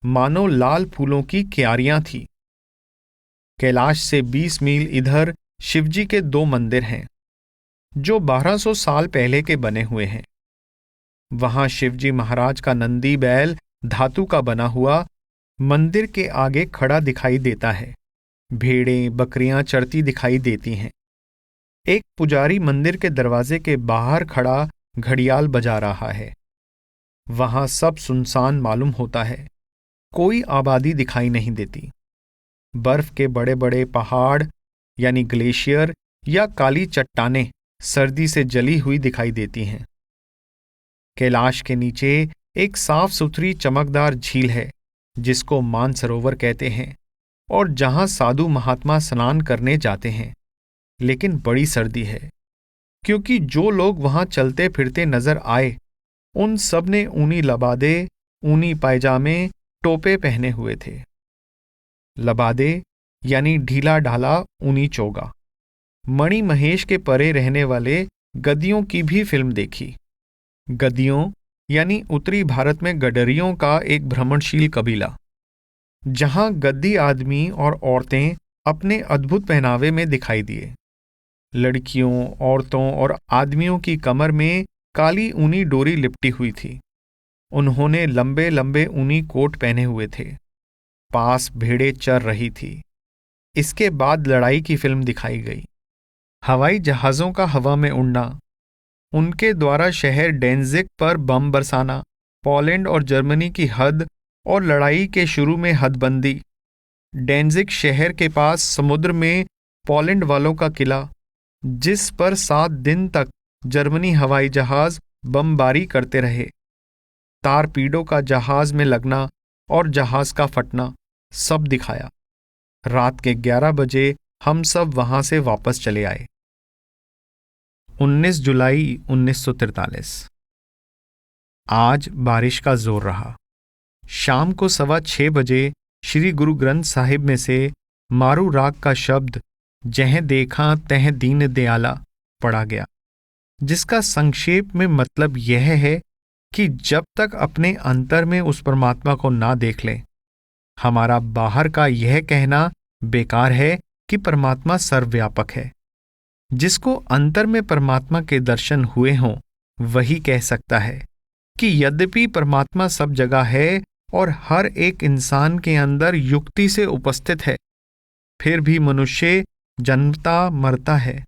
मानो लाल फूलों की क्यारियां थी। कैलाश से 20 मील इधर शिवजी के 2 मंदिर हैं, जो 1200 साल पहले के बने हुए हैं। वहां शिवजी महाराज का नंदी बैल धातु का बना हुआ मंदिर के आगे खड़ा दिखाई देता है। भेड़ें बकरियां चरती दिखाई देती हैं। एक पुजारी मंदिर के दरवाजे के बाहर खड़ा घड़ियाल बजा रहा है। वहां सब सुनसान मालूम होता है, कोई आबादी दिखाई नहीं देती। बर्फ के बड़े बड़े पहाड़ यानी ग्लेशियर या काली चट्टानें सर्दी से जली हुई दिखाई देती हैं। कैलाश के नीचे एक साफ सुथरी चमकदार झील है, जिसको मानसरोवर कहते हैं, और जहां साधु महात्मा स्नान करने जाते हैं। लेकिन बड़ी सर्दी है, क्योंकि जो लोग वहां चलते फिरते नजर आए, उन सब ने ऊनी लबादे, ऊनी पायजामे, टोपे पहने हुए थे। लबादे यानी ढीला ढाला ऊनी चोगा। मणि महेश के परे रहने वाले गद्दियों की भी फिल्म देखी। गद्दियों यानी उत्तरी भारत में गडरियों का एक भ्रमणशील कबीला, जहां गद्दी आदमी और औरतें अपने अद्भुत पहनावे में दिखाई दिए। लड़कियों, औरतों और आदमियों की कमर में काली ऊनी डोरी लिपटी हुई थी। उन्होंने लंबे लंबे ऊनी कोट पहने हुए थे। पास भेड़ें चर रही थी। इसके बाद लड़ाई की फिल्म दिखाई गई। हवाई जहाजों का हवा में उड़ना, उनके द्वारा शहर डेंजिग पर बम बरसाना, पोलैंड और जर्मनी की हद और लड़ाई के शुरू में हदबंदी, डेंजिग शहर के पास समुद्र में पोलैंड वालों का किला, जिस पर 7 दिन तक जर्मनी हवाई जहाज बमबारी करते रहे, तारपीडो का जहाज में लगना और जहाज का फटना, सब दिखाया। रात के 11 बजे हम सब वहां से वापस चले आए। 19 जुलाई 1943। आज बारिश का जोर रहा। शाम को 6:15 बजे श्री गुरु ग्रंथ साहिब में से मारू राग का शब्द जह देखा तह दीन दयाला पढ़ा गया, जिसका संक्षेप में मतलब यह है कि जब तक अपने अंतर में उस परमात्मा को ना देख लें, हमारा बाहर का यह कहना बेकार है कि परमात्मा सर्वव्यापक है। जिसको अंतर में परमात्मा के दर्शन हुए हों, वही कह सकता है कि यद्यपि परमात्मा सब जगह है और हर एक इंसान के अंदर युक्ति से उपस्थित है, फिर भी मनुष्य जन्मता मरता है,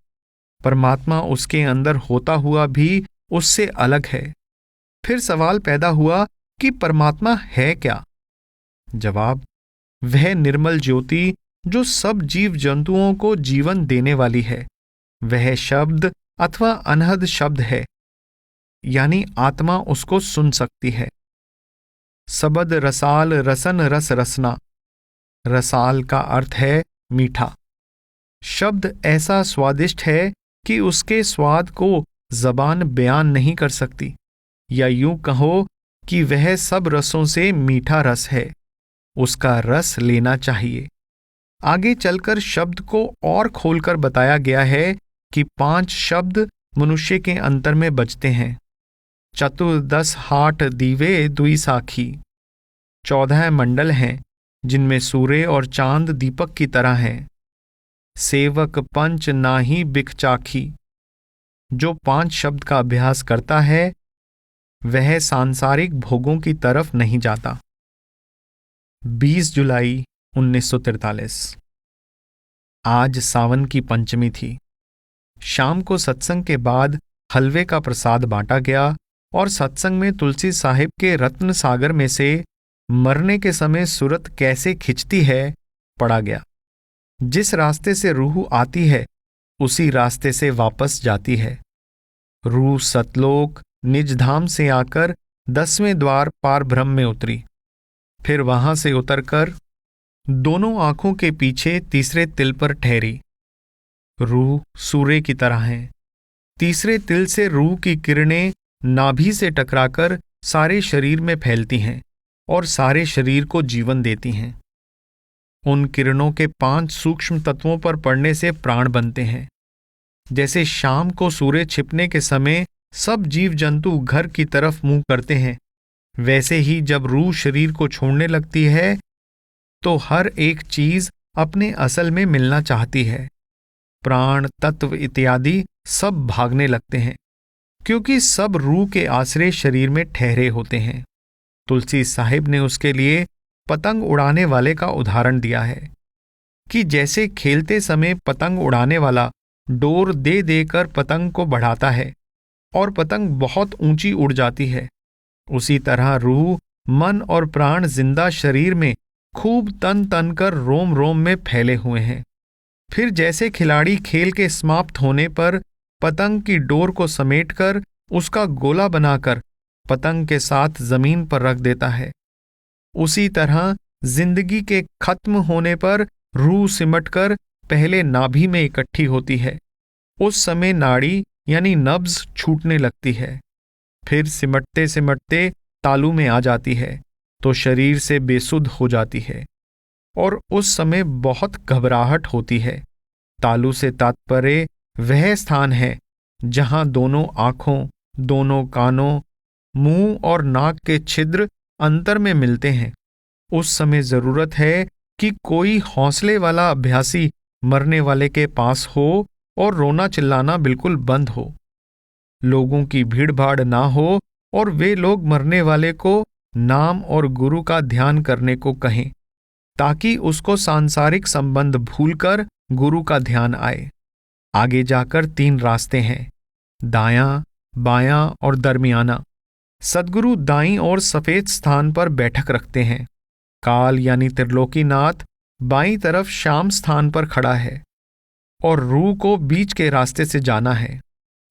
परमात्मा उसके अंदर होता हुआ भी उससे अलग है। फिर सवाल पैदा हुआ कि परमात्मा है क्या? जवाब, वह निर्मल ज्योति जो सब जीव जंतुओं को जीवन देने वाली है। वह शब्द अथवा अनहद शब्द है, यानी आत्मा उसको सुन सकती है। सबद रसाल रसन रस रसना। रसाल का अर्थ है मीठा। शब्द ऐसा स्वादिष्ट है कि उसके स्वाद को जबान बयान नहीं कर सकती, या यूं कहो कि वह सब रसों से मीठा रस है। उसका रस लेना चाहिए। आगे चलकर शब्द को और खोलकर बताया गया है कि 5 शब्द मनुष्य के अंतर में बजते हैं। चतुर्दश हाट दीवे दुई साखी। 14 मंडल हैं जिनमें सूर्य और चांद दीपक की तरह हैं। सेवक पंच नाही बिख चाखी। जो 5 शब्द का अभ्यास करता है वह सांसारिक भोगों की तरफ नहीं जाता। 20 जुलाई 1943। आज सावन की पंचमी थी। शाम को सत्संग के बाद हलवे का प्रसाद बांटा गया और सत्संग में तुलसी साहिब के रत्न सागर में से मरने के समय सूरत कैसे खिंचती है पढ़ा गया। जिस रास्ते से रूह आती है उसी रास्ते से वापस जाती है। रूह सतलोक निज धाम से आकर 10वें द्वार पार ब्रह्म में उतरी। फिर वहां से उतरकर दोनों आंखों के पीछे तीसरे तिल पर ठहरी। रूह सूर्य की तरह है। तीसरे तिल से रूह की किरणें नाभि से टकराकर सारे शरीर में फैलती हैं और सारे शरीर को जीवन देती हैं। उन किरणों के 5 सूक्ष्म तत्वों पर पड़ने से प्राण बनते हैं। जैसे शाम को सूर्य छिपने के समय सब जीव जंतु घर की तरफ मुंह करते हैं, वैसे ही जब रूह शरीर को छोड़ने लगती है तो हर एक चीज अपने असल में मिलना चाहती है। प्राण तत्व इत्यादि सब भागने लगते हैं, क्योंकि सब रूह के आश्रय शरीर में ठहरे होते हैं। तुलसी साहिब ने उसके लिए पतंग उड़ाने वाले का उदाहरण दिया है कि जैसे खेलते समय पतंग उड़ाने वाला डोर दे देकर पतंग को बढ़ाता है और पतंग बहुत ऊंची उड़ जाती है, उसी तरह रूह, मन और प्राण जिंदा शरीर में खूब तन तन कर रोम रोम में फैले हुए हैं। फिर जैसे खिलाड़ी खेल के समाप्त होने पर पतंग की डोर को समेटकर उसका गोला बनाकर पतंग के साथ जमीन पर रख देता है, उसी तरह जिंदगी के खत्म होने पर रूह सिमटकर पहले नाभि में इकट्ठी होती है। उस समय नाड़ी यानी नब्ज छूटने लगती है, फिर सिमटते सिमटते तालू में आ जाती है तो शरीर से बेसुध हो जाती है और उस समय बहुत घबराहट होती है। तालू से तात्पर्य वह स्थान है जहां दोनों आंखों, दोनों कानों, मुंह और नाक के छिद्र अंतर में मिलते हैं। उस समय जरूरत है कि कोई हौसले वाला अभ्यासी मरने वाले के पास हो और रोना चिल्लाना बिल्कुल बंद हो, लोगों की भीड़ भाड़ ना हो और वे लोग मरने वाले को नाम और गुरु का ध्यान करने को कहें, ताकि उसको सांसारिक संबंध भूलकर गुरु का ध्यान आए। आगे जाकर 3 रास्ते हैं, दायां, बायां और दरमियाना। सद्गुरु दाईं और सफेद स्थान पर बैठक रखते हैं। काल यानी त्रिलोकीनाथ बाईं तरफ शाम स्थान पर खड़ा है और रूह को बीच के रास्ते से जाना है।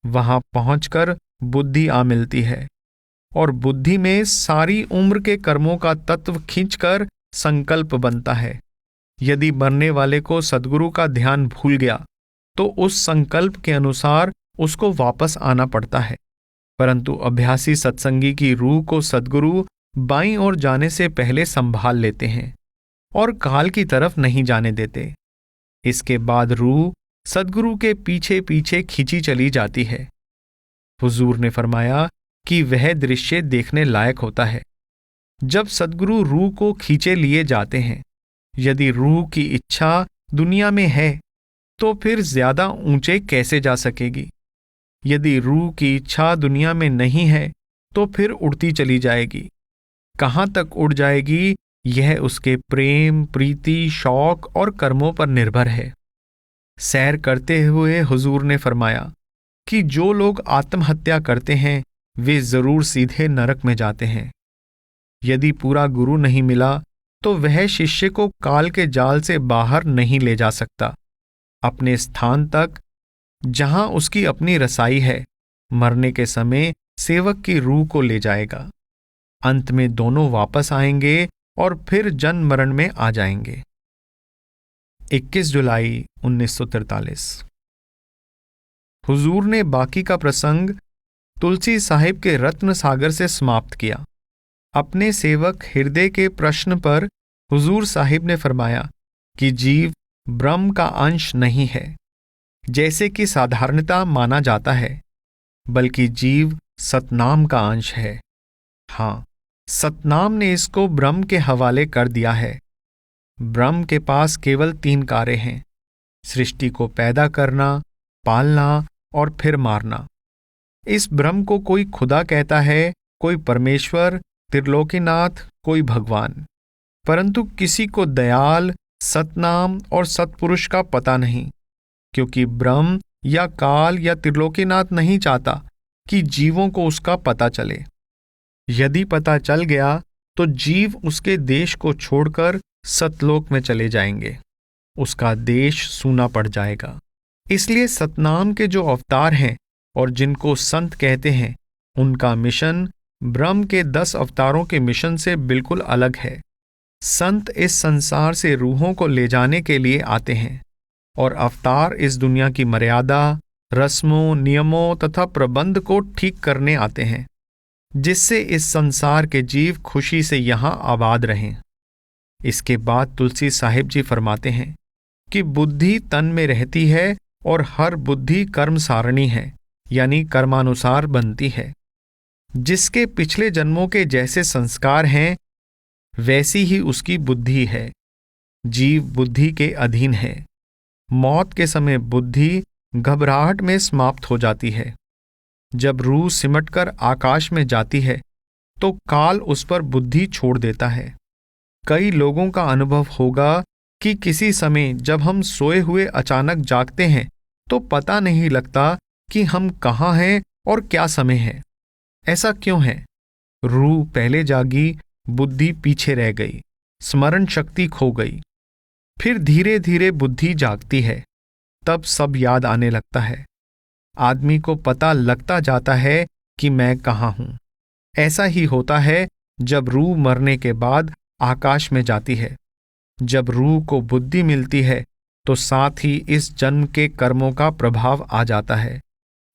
वहां पहुंचकर बुद्धि आ मिलती है और बुद्धि में सारी उम्र के कर्मों का तत्व खींचकर संकल्प बनता है। यदि मरने वाले को सद्गुरु का ध्यान भूल गया तो उस संकल्प के अनुसार उसको वापस आना पड़ता है, परंतु अभ्यासी सत्संगी की रूह को सद्गुरु बाईं ओर जाने से पहले संभाल लेते हैं और काल की तरफ नहीं जाने देते। इसके बाद रूह सद्गुरु के पीछे पीछे खींची चली जाती है। हुजूर ने फरमाया कि वह दृश्य देखने लायक होता है जब सद्गुरु रूह को खींचे लिए जाते हैं। यदि रूह की इच्छा दुनिया में है तो फिर ज्यादा ऊंचे कैसे जा सकेगी? यदि रूह की इच्छा दुनिया में नहीं है तो फिर उड़ती चली जाएगी। कहाँ तक उड़ जाएगी यह उसके प्रेम, प्रीति, शौक और कर्मों पर निर्भर है। सैर करते हुए हुजूर ने फरमाया कि जो लोग आत्महत्या करते हैं वे जरूर सीधे नरक में जाते हैं। यदि पूरा गुरु नहीं मिला तो वह शिष्य को काल के जाल से बाहर नहीं ले जा सकता। अपने स्थान तक जहां उसकी अपनी रसाई है, मरने के समय सेवक की रूह को ले जाएगा। अंत में दोनों वापस आएंगे और फिर जन्म मरण में आ जाएंगे। 21 जुलाई 1943। हुजूर ने बाकी का प्रसंग तुलसी साहिब के रत्न सागर से समाप्त किया। अपने सेवक हृदय के प्रश्न पर हुजूर साहिब ने फरमाया कि जीव ब्रह्म का अंश नहीं है जैसे कि साधारणता माना जाता है, बल्कि जीव सतनाम का अंश है। हाँ, सतनाम ने इसको ब्रह्म के हवाले कर दिया है। ब्रह्म के पास केवल 3 कार्य हैं: सृष्टि को पैदा करना, पालना और फिर मारना। इस ब्रह्म को कोई खुदा कहता है, कोई परमेश्वर, त्रिलोकीनाथ, कोई भगवान, परंतु किसी को दयाल, सतनाम और सतपुरुष का पता नहीं, क्योंकि ब्रह्म या काल या त्रिलोकीनाथ नहीं चाहता कि जीवों को उसका पता चले। यदि पता चल गया तो जीव उसके देश को छोड़कर सतलोक में चले जाएंगे, उसका देश सूना पड़ जाएगा। इसलिए सतनाम के जो अवतार हैं और जिनको संत कहते हैं, उनका मिशन ब्रह्म के 10 अवतारों के मिशन से बिल्कुल अलग है। संत इस संसार से रूहों को ले जाने के लिए आते हैं और अवतार इस दुनिया की मर्यादा, रस्मों, नियमों तथा प्रबंध को ठीक करने आते हैं, जिससे इस संसार के जीव खुशी से यहां आबाद रहें। इसके बाद तुलसी साहिब जी फरमाते हैं कि बुद्धि तन में रहती है और हर बुद्धि कर्म सारणी है, यानी कर्मानुसार बनती है। जिसके पिछले जन्मों के जैसे संस्कार हैं वैसी ही उसकी बुद्धि है। जीव बुद्धि के अधीन है। मौत के समय बुद्धि घबराहट में समाप्त हो जाती है। जब रूह सिमटकर आकाश में जाती है तो काल उस पर बुद्धि छोड़ देता है। कई लोगों का अनुभव होगा कि किसी समय जब हम सोए हुए अचानक जागते हैं तो पता नहीं लगता कि हम कहाँ हैं और क्या समय है। ऐसा क्यों है? रूह पहले जागी, बुद्धि पीछे रह गई, स्मरण शक्ति खो गई। फिर धीरे धीरे बुद्धि जागती है, तब सब याद आने लगता है। आदमी को पता लगता जाता है कि मैं कहाँ हूं। ऐसा ही होता है जब रूह मरने के बाद आकाश में जाती है। जब रूह को बुद्धि मिलती है तो साथ ही इस जन्म के कर्मों का प्रभाव आ जाता है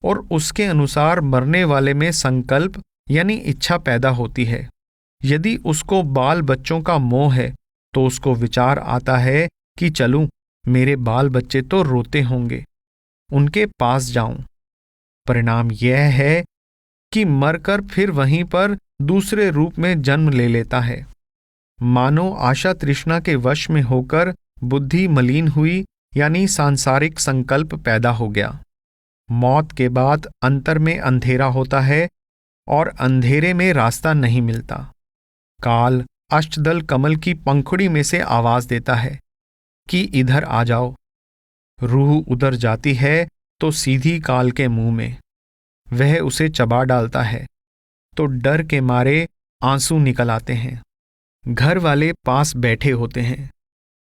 और उसके अनुसार मरने वाले में संकल्प यानी इच्छा पैदा होती है। यदि उसको बाल बच्चों का मोह है तो उसको विचार आता है कि चलूं, मेरे बाल बच्चे तो रोते होंगे, उनके पास जाऊं। परिणाम यह है कि मरकर फिर वहीं पर दूसरे रूप में जन्म ले लेता है। मानो आशा तृष्णा के वश में होकर बुद्धि मलिन हुई, यानी सांसारिक संकल्प पैदा हो गया। मौत के बाद अंतर में अंधेरा होता है और अंधेरे में रास्ता नहीं मिलता। काल अष्टदल कमल की पंखुड़ी में से आवाज देता है कि इधर आ जाओ। रूह उधर जाती है तो सीधी काल के मुंह में। वह उसे चबा डालता है तो डर के मारे आंसू निकल आते हैं। घर वाले पास बैठे होते हैं,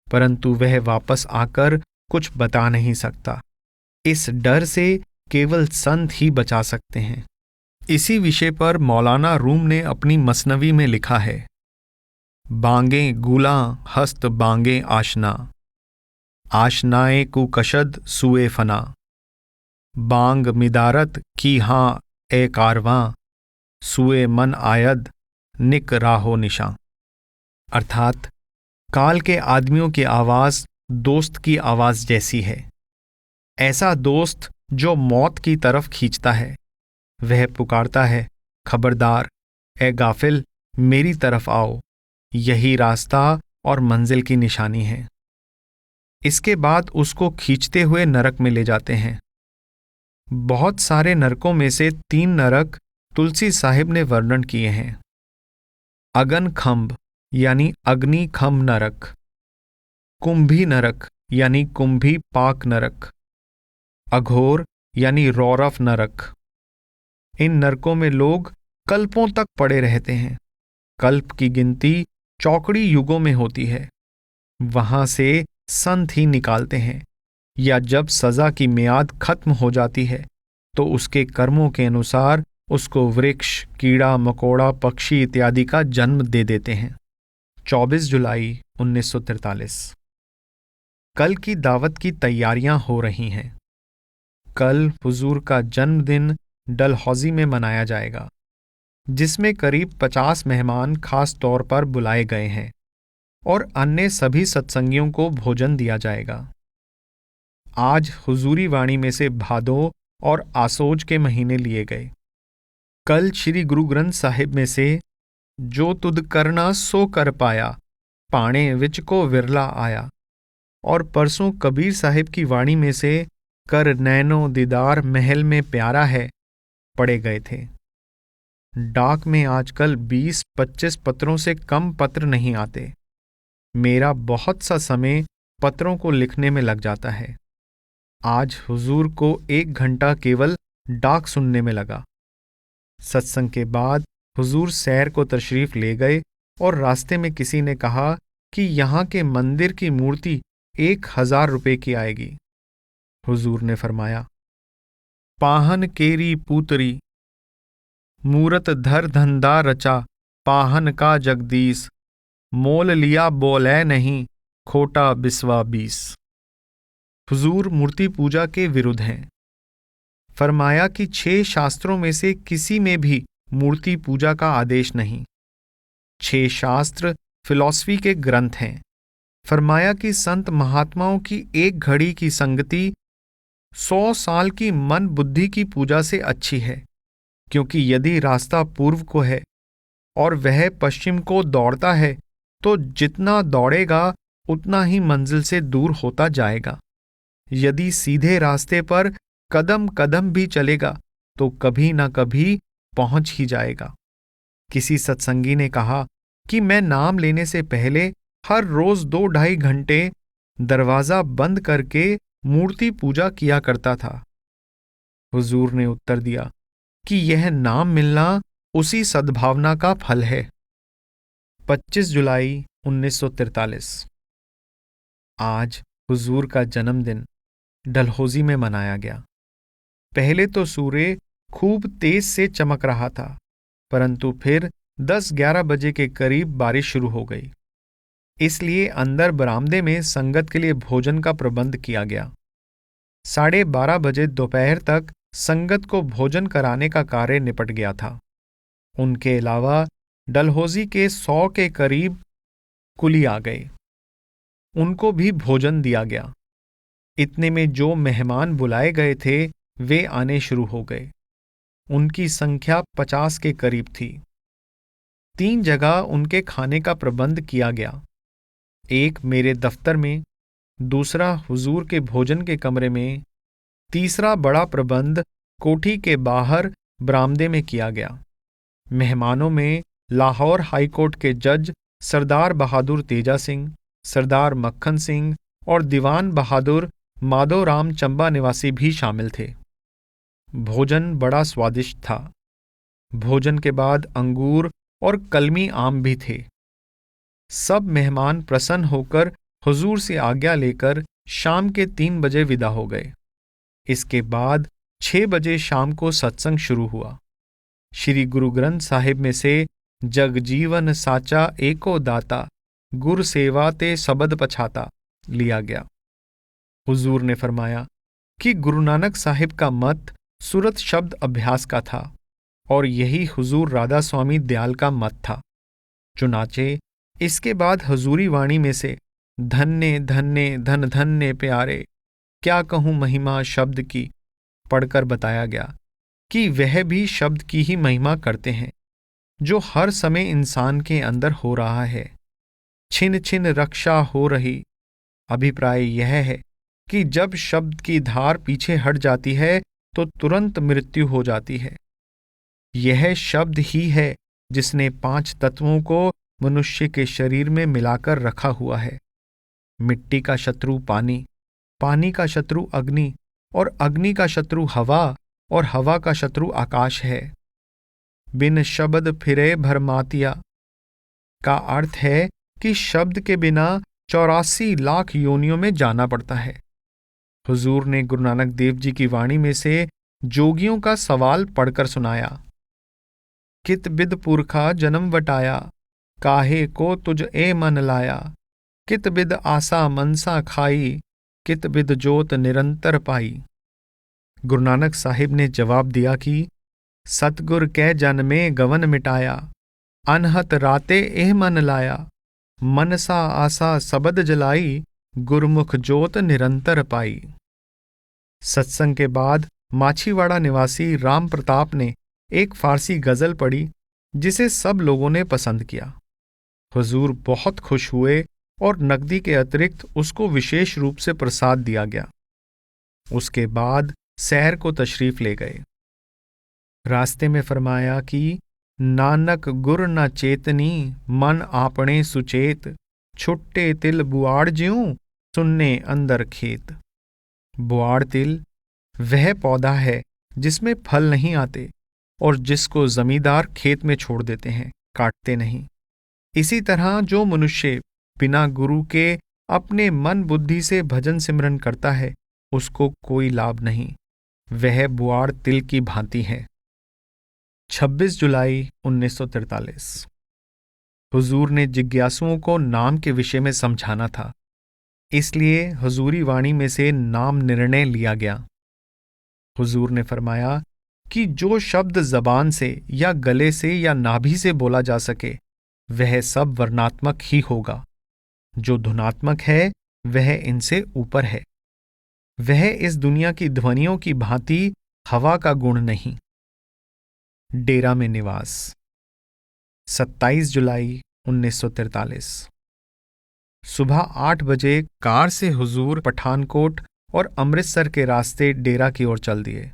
परंतु वह वापस आकर कुछ बता नहीं सकता। इस डर से केवल संत ही बचा सकते हैं। इसी विषय पर मौलाना रूम ने अपनी मसनवी में लिखा है, बांगे गुला हस्त बांगे आशना, आशनाए कुकशद सुए फना, बांग मिदारत की हाँ ए कारवां, सुए मन आयद निक राहो निशां। अर्थात काल के आदमियों की आवाज दोस्त की आवाज जैसी है। ऐसा दोस्त जो मौत की तरफ खींचता है। वह पुकारता है, खबरदार ए गाफिल, मेरी तरफ आओ, यही रास्ता और मंजिल की निशानी है। इसके बाद उसको खींचते हुए नरक में ले जाते हैं। बहुत सारे नरकों में से 3 नरक तुलसी साहिब ने वर्णन किए हैं। अगन खंभ यानी अग्नि खंभ नरक, कुंभी नरक यानी कुंभी पाक नरक, अघोर यानी रौरव नरक। इन नरकों में लोग कल्पों तक पड़े रहते हैं। कल्प की गिनती चौकड़ी युगों में होती है। वहां से संत ही निकालते हैं, या जब सजा की मियाद खत्म हो जाती है तो उसके कर्मों के अनुसार उसको वृक्ष, कीड़ा मकोड़ा, पक्षी इत्यादि का जन्म दे देते हैं। 24 जुलाई 1943। कल की दावत की तैयारियां हो रही हैं। कल हुजूर का जन्मदिन डलहौजी में मनाया जाएगा, जिसमें करीब 50 मेहमान खास तौर पर बुलाए गए हैं और अन्य सभी सत्संगियों को भोजन दिया जाएगा। आज हुजूरी वाणी में से भादो और आसोज के महीने लिए गए। कल श्री गुरु ग्रंथ साहिब में से जो तुद करना सो कर पाया, पाणे विच को विरला आया, और परसों कबीर साहिब की वाणी में से कर नैनो दीदार महल में प्यारा है पढ़े गए थे। डाक में आजकल 20-25 पत्रों से कम पत्र नहीं आते। मेरा बहुत सा समय पत्रों को लिखने में लग जाता है। आज हुजूर को 1 घंटा केवल डाक सुनने में लगा। सत्संग के बाद हुजूर सैर को तशरीफ ले गए और रास्ते में किसी ने कहा कि यहाँ के मंदिर की मूर्ति 1000 रुपए की आएगी। हुजूर ने फरमाया, पाहन केरी पूतरी, मूरत धर धंधा रचा, पाहन का जगदीस, मोल लिया बोले नहीं, खोटा बिस्वा 20। हुजूर मूर्ति पूजा के विरुद्ध हैं। फरमाया कि 6 शास्त्रों में से किसी में भी मूर्ति पूजा का आदेश नहीं। 6 शास्त्र फिलॉसफी के ग्रंथ हैं। फरमाया कि संत महात्माओं की एक घड़ी की संगति 100 साल की मन बुद्धि की पूजा से अच्छी है, क्योंकि यदि रास्ता पूर्व को है और वह पश्चिम को दौड़ता है तो जितना दौड़ेगा उतना ही मंजिल से दूर होता जाएगा। यदि सीधे रास्ते पर कदम कदम भी चलेगा तो कभी ना कभी पहुंच ही जाएगा। किसी सत्संगी ने कहा कि मैं नाम लेने से पहले हर रोज 2-2.5 घंटे दरवाजा बंद करके मूर्ति पूजा किया करता था। हुजूर ने उत्तर दिया कि यह नाम मिलना उसी सद्भावना का फल है। 25 जुलाई 1943। आज हुजूर का जन्मदिन डलहौजी में मनाया गया। पहले तो सूर्य खूब तेज से चमक रहा था, परंतु फिर 10-11 बजे के करीब बारिश शुरू हो गई। इसलिए अंदर बरामदे में संगत के लिए भोजन का प्रबंध किया गया। 12:30 बजे दोपहर तक संगत को भोजन कराने का कार्य निपट गया था। उनके अलावा डलहौजी के 100 के करीब कुली आ गए। उनको भी भोजन दिया गया। इतने में जो मेहमान बुलाए गए थे वे आने शुरू हो गए। उनकी संख्या 50 के करीब थी। 3 जगह उनके खाने का प्रबंध किया गया। एक मेरे दफ्तर में, दूसरा हुजूर के भोजन के कमरे में, तीसरा बड़ा प्रबंध कोठी के बाहर बरामदे में किया गया। मेहमानों में लाहौर हाईकोर्ट के जज सरदार बहादुर तेजा सिंह, सरदार मक्खन सिंह और दीवान बहादुर माधोराम चंबा निवासी भी शामिल थे। भोजन बड़ा स्वादिष्ट था। भोजन के बाद अंगूर और कलमी आम भी थे। सब मेहमान प्रसन्न होकर हुजूर से आज्ञा लेकर शाम के 3 बजे विदा हो गए। इसके बाद 6 बजे शाम को सत्संग शुरू हुआ। श्री गुरु ग्रंथ साहिब में से जग जीवन साचा एको दाता, गुर सेवा ते सबद पछाता लिया गया। हुजूर ने फरमाया कि गुरु नानक साहिब का मत सुरत शब्द अभ्यास का था और यही हुजूर राधा स्वामी दयाल का मत था। चुनाचे इसके बाद हजूरी वाणी में से धन्य धन्य धन धन्य प्यारे, क्या कहूँ महिमा शब्द की पढ़कर बताया गया कि वह भी शब्द की ही महिमा करते हैं जो हर समय इंसान के अंदर हो रहा है। छिन छिन रक्षा हो रही। अभिप्राय यह है कि जब शब्द की धार पीछे हट जाती है तो तुरंत मृत्यु हो जाती है। यह शब्द ही है जिसने 5 तत्वों को मनुष्य के शरीर में मिलाकर रखा हुआ है। मिट्टी का शत्रु पानी, पानी का शत्रु अग्नि, और अग्नि का शत्रु हवा, और हवा का शत्रु आकाश है। बिन शब्द फिरे भरमातिया का अर्थ है कि शब्द के बिना 84 लाख योनियों में जाना पड़ता है। हुजूर ने गुरु नानक देव जी की वाणी में से जोगियों का सवाल पढ़कर सुनाया। कित बिद पुरखा जन्म वटाया, काहे को तुझ ए मन लाया। कित बिद आसा मनसा खाई, कित बिद जोत निरंतर पाई। गुरु नानक साहिब ने जवाब दिया कि सतगुर कै जन में गवन मिटाया, अनहत राते एह मन लाया। मनसा आसा सबद जलाई, गुरमुख जोत निरंतर पाई। सत्संग के बाद माछीवाड़ा निवासी राम प्रताप ने एक फारसी गजल पढ़ी जिसे सब लोगों ने पसंद किया। हुजूर बहुत खुश हुए और नकदी के अतिरिक्त उसको विशेष रूप से प्रसाद दिया गया। उसके बाद सैर को तशरीफ ले गए। रास्ते में फरमाया कि नानक गुर न चेतनी, मन आपने सुचेत। छुट्टे तिल बुआड़ ज्यों, सुन्ने अंदर खेत। बुआड़ तिल वह पौधा है जिसमें फल नहीं आते और जिसको जमींदार खेत में छोड़ देते हैं, काटते नहीं। इसी तरह जो मनुष्य बिना गुरु के अपने मन बुद्धि से भजन सिमरन करता है, उसको कोई लाभ नहीं। वह बुआड़ तिल की भांति है। 26 जुलाई 1943। हुजूर ने जिज्ञासुओं को नाम के विषय में समझाना था, इसलिए हुजूरी वाणी में से नाम निर्णय लिया गया। हुजूर ने फरमाया कि जो शब्द जबान से या गले से या नाभि से बोला जा सके वह सब वर्णात्मक ही होगा। जो धुनात्मक है वह इनसे ऊपर है। वह इस दुनिया की ध्वनियों की भांति हवा का गुण नहीं। डेरा में निवास 27 जुलाई 1943। सुबह 8 बजे कार से हुजूर पठानकोट और अमृतसर के रास्ते डेरा की ओर चल दिए।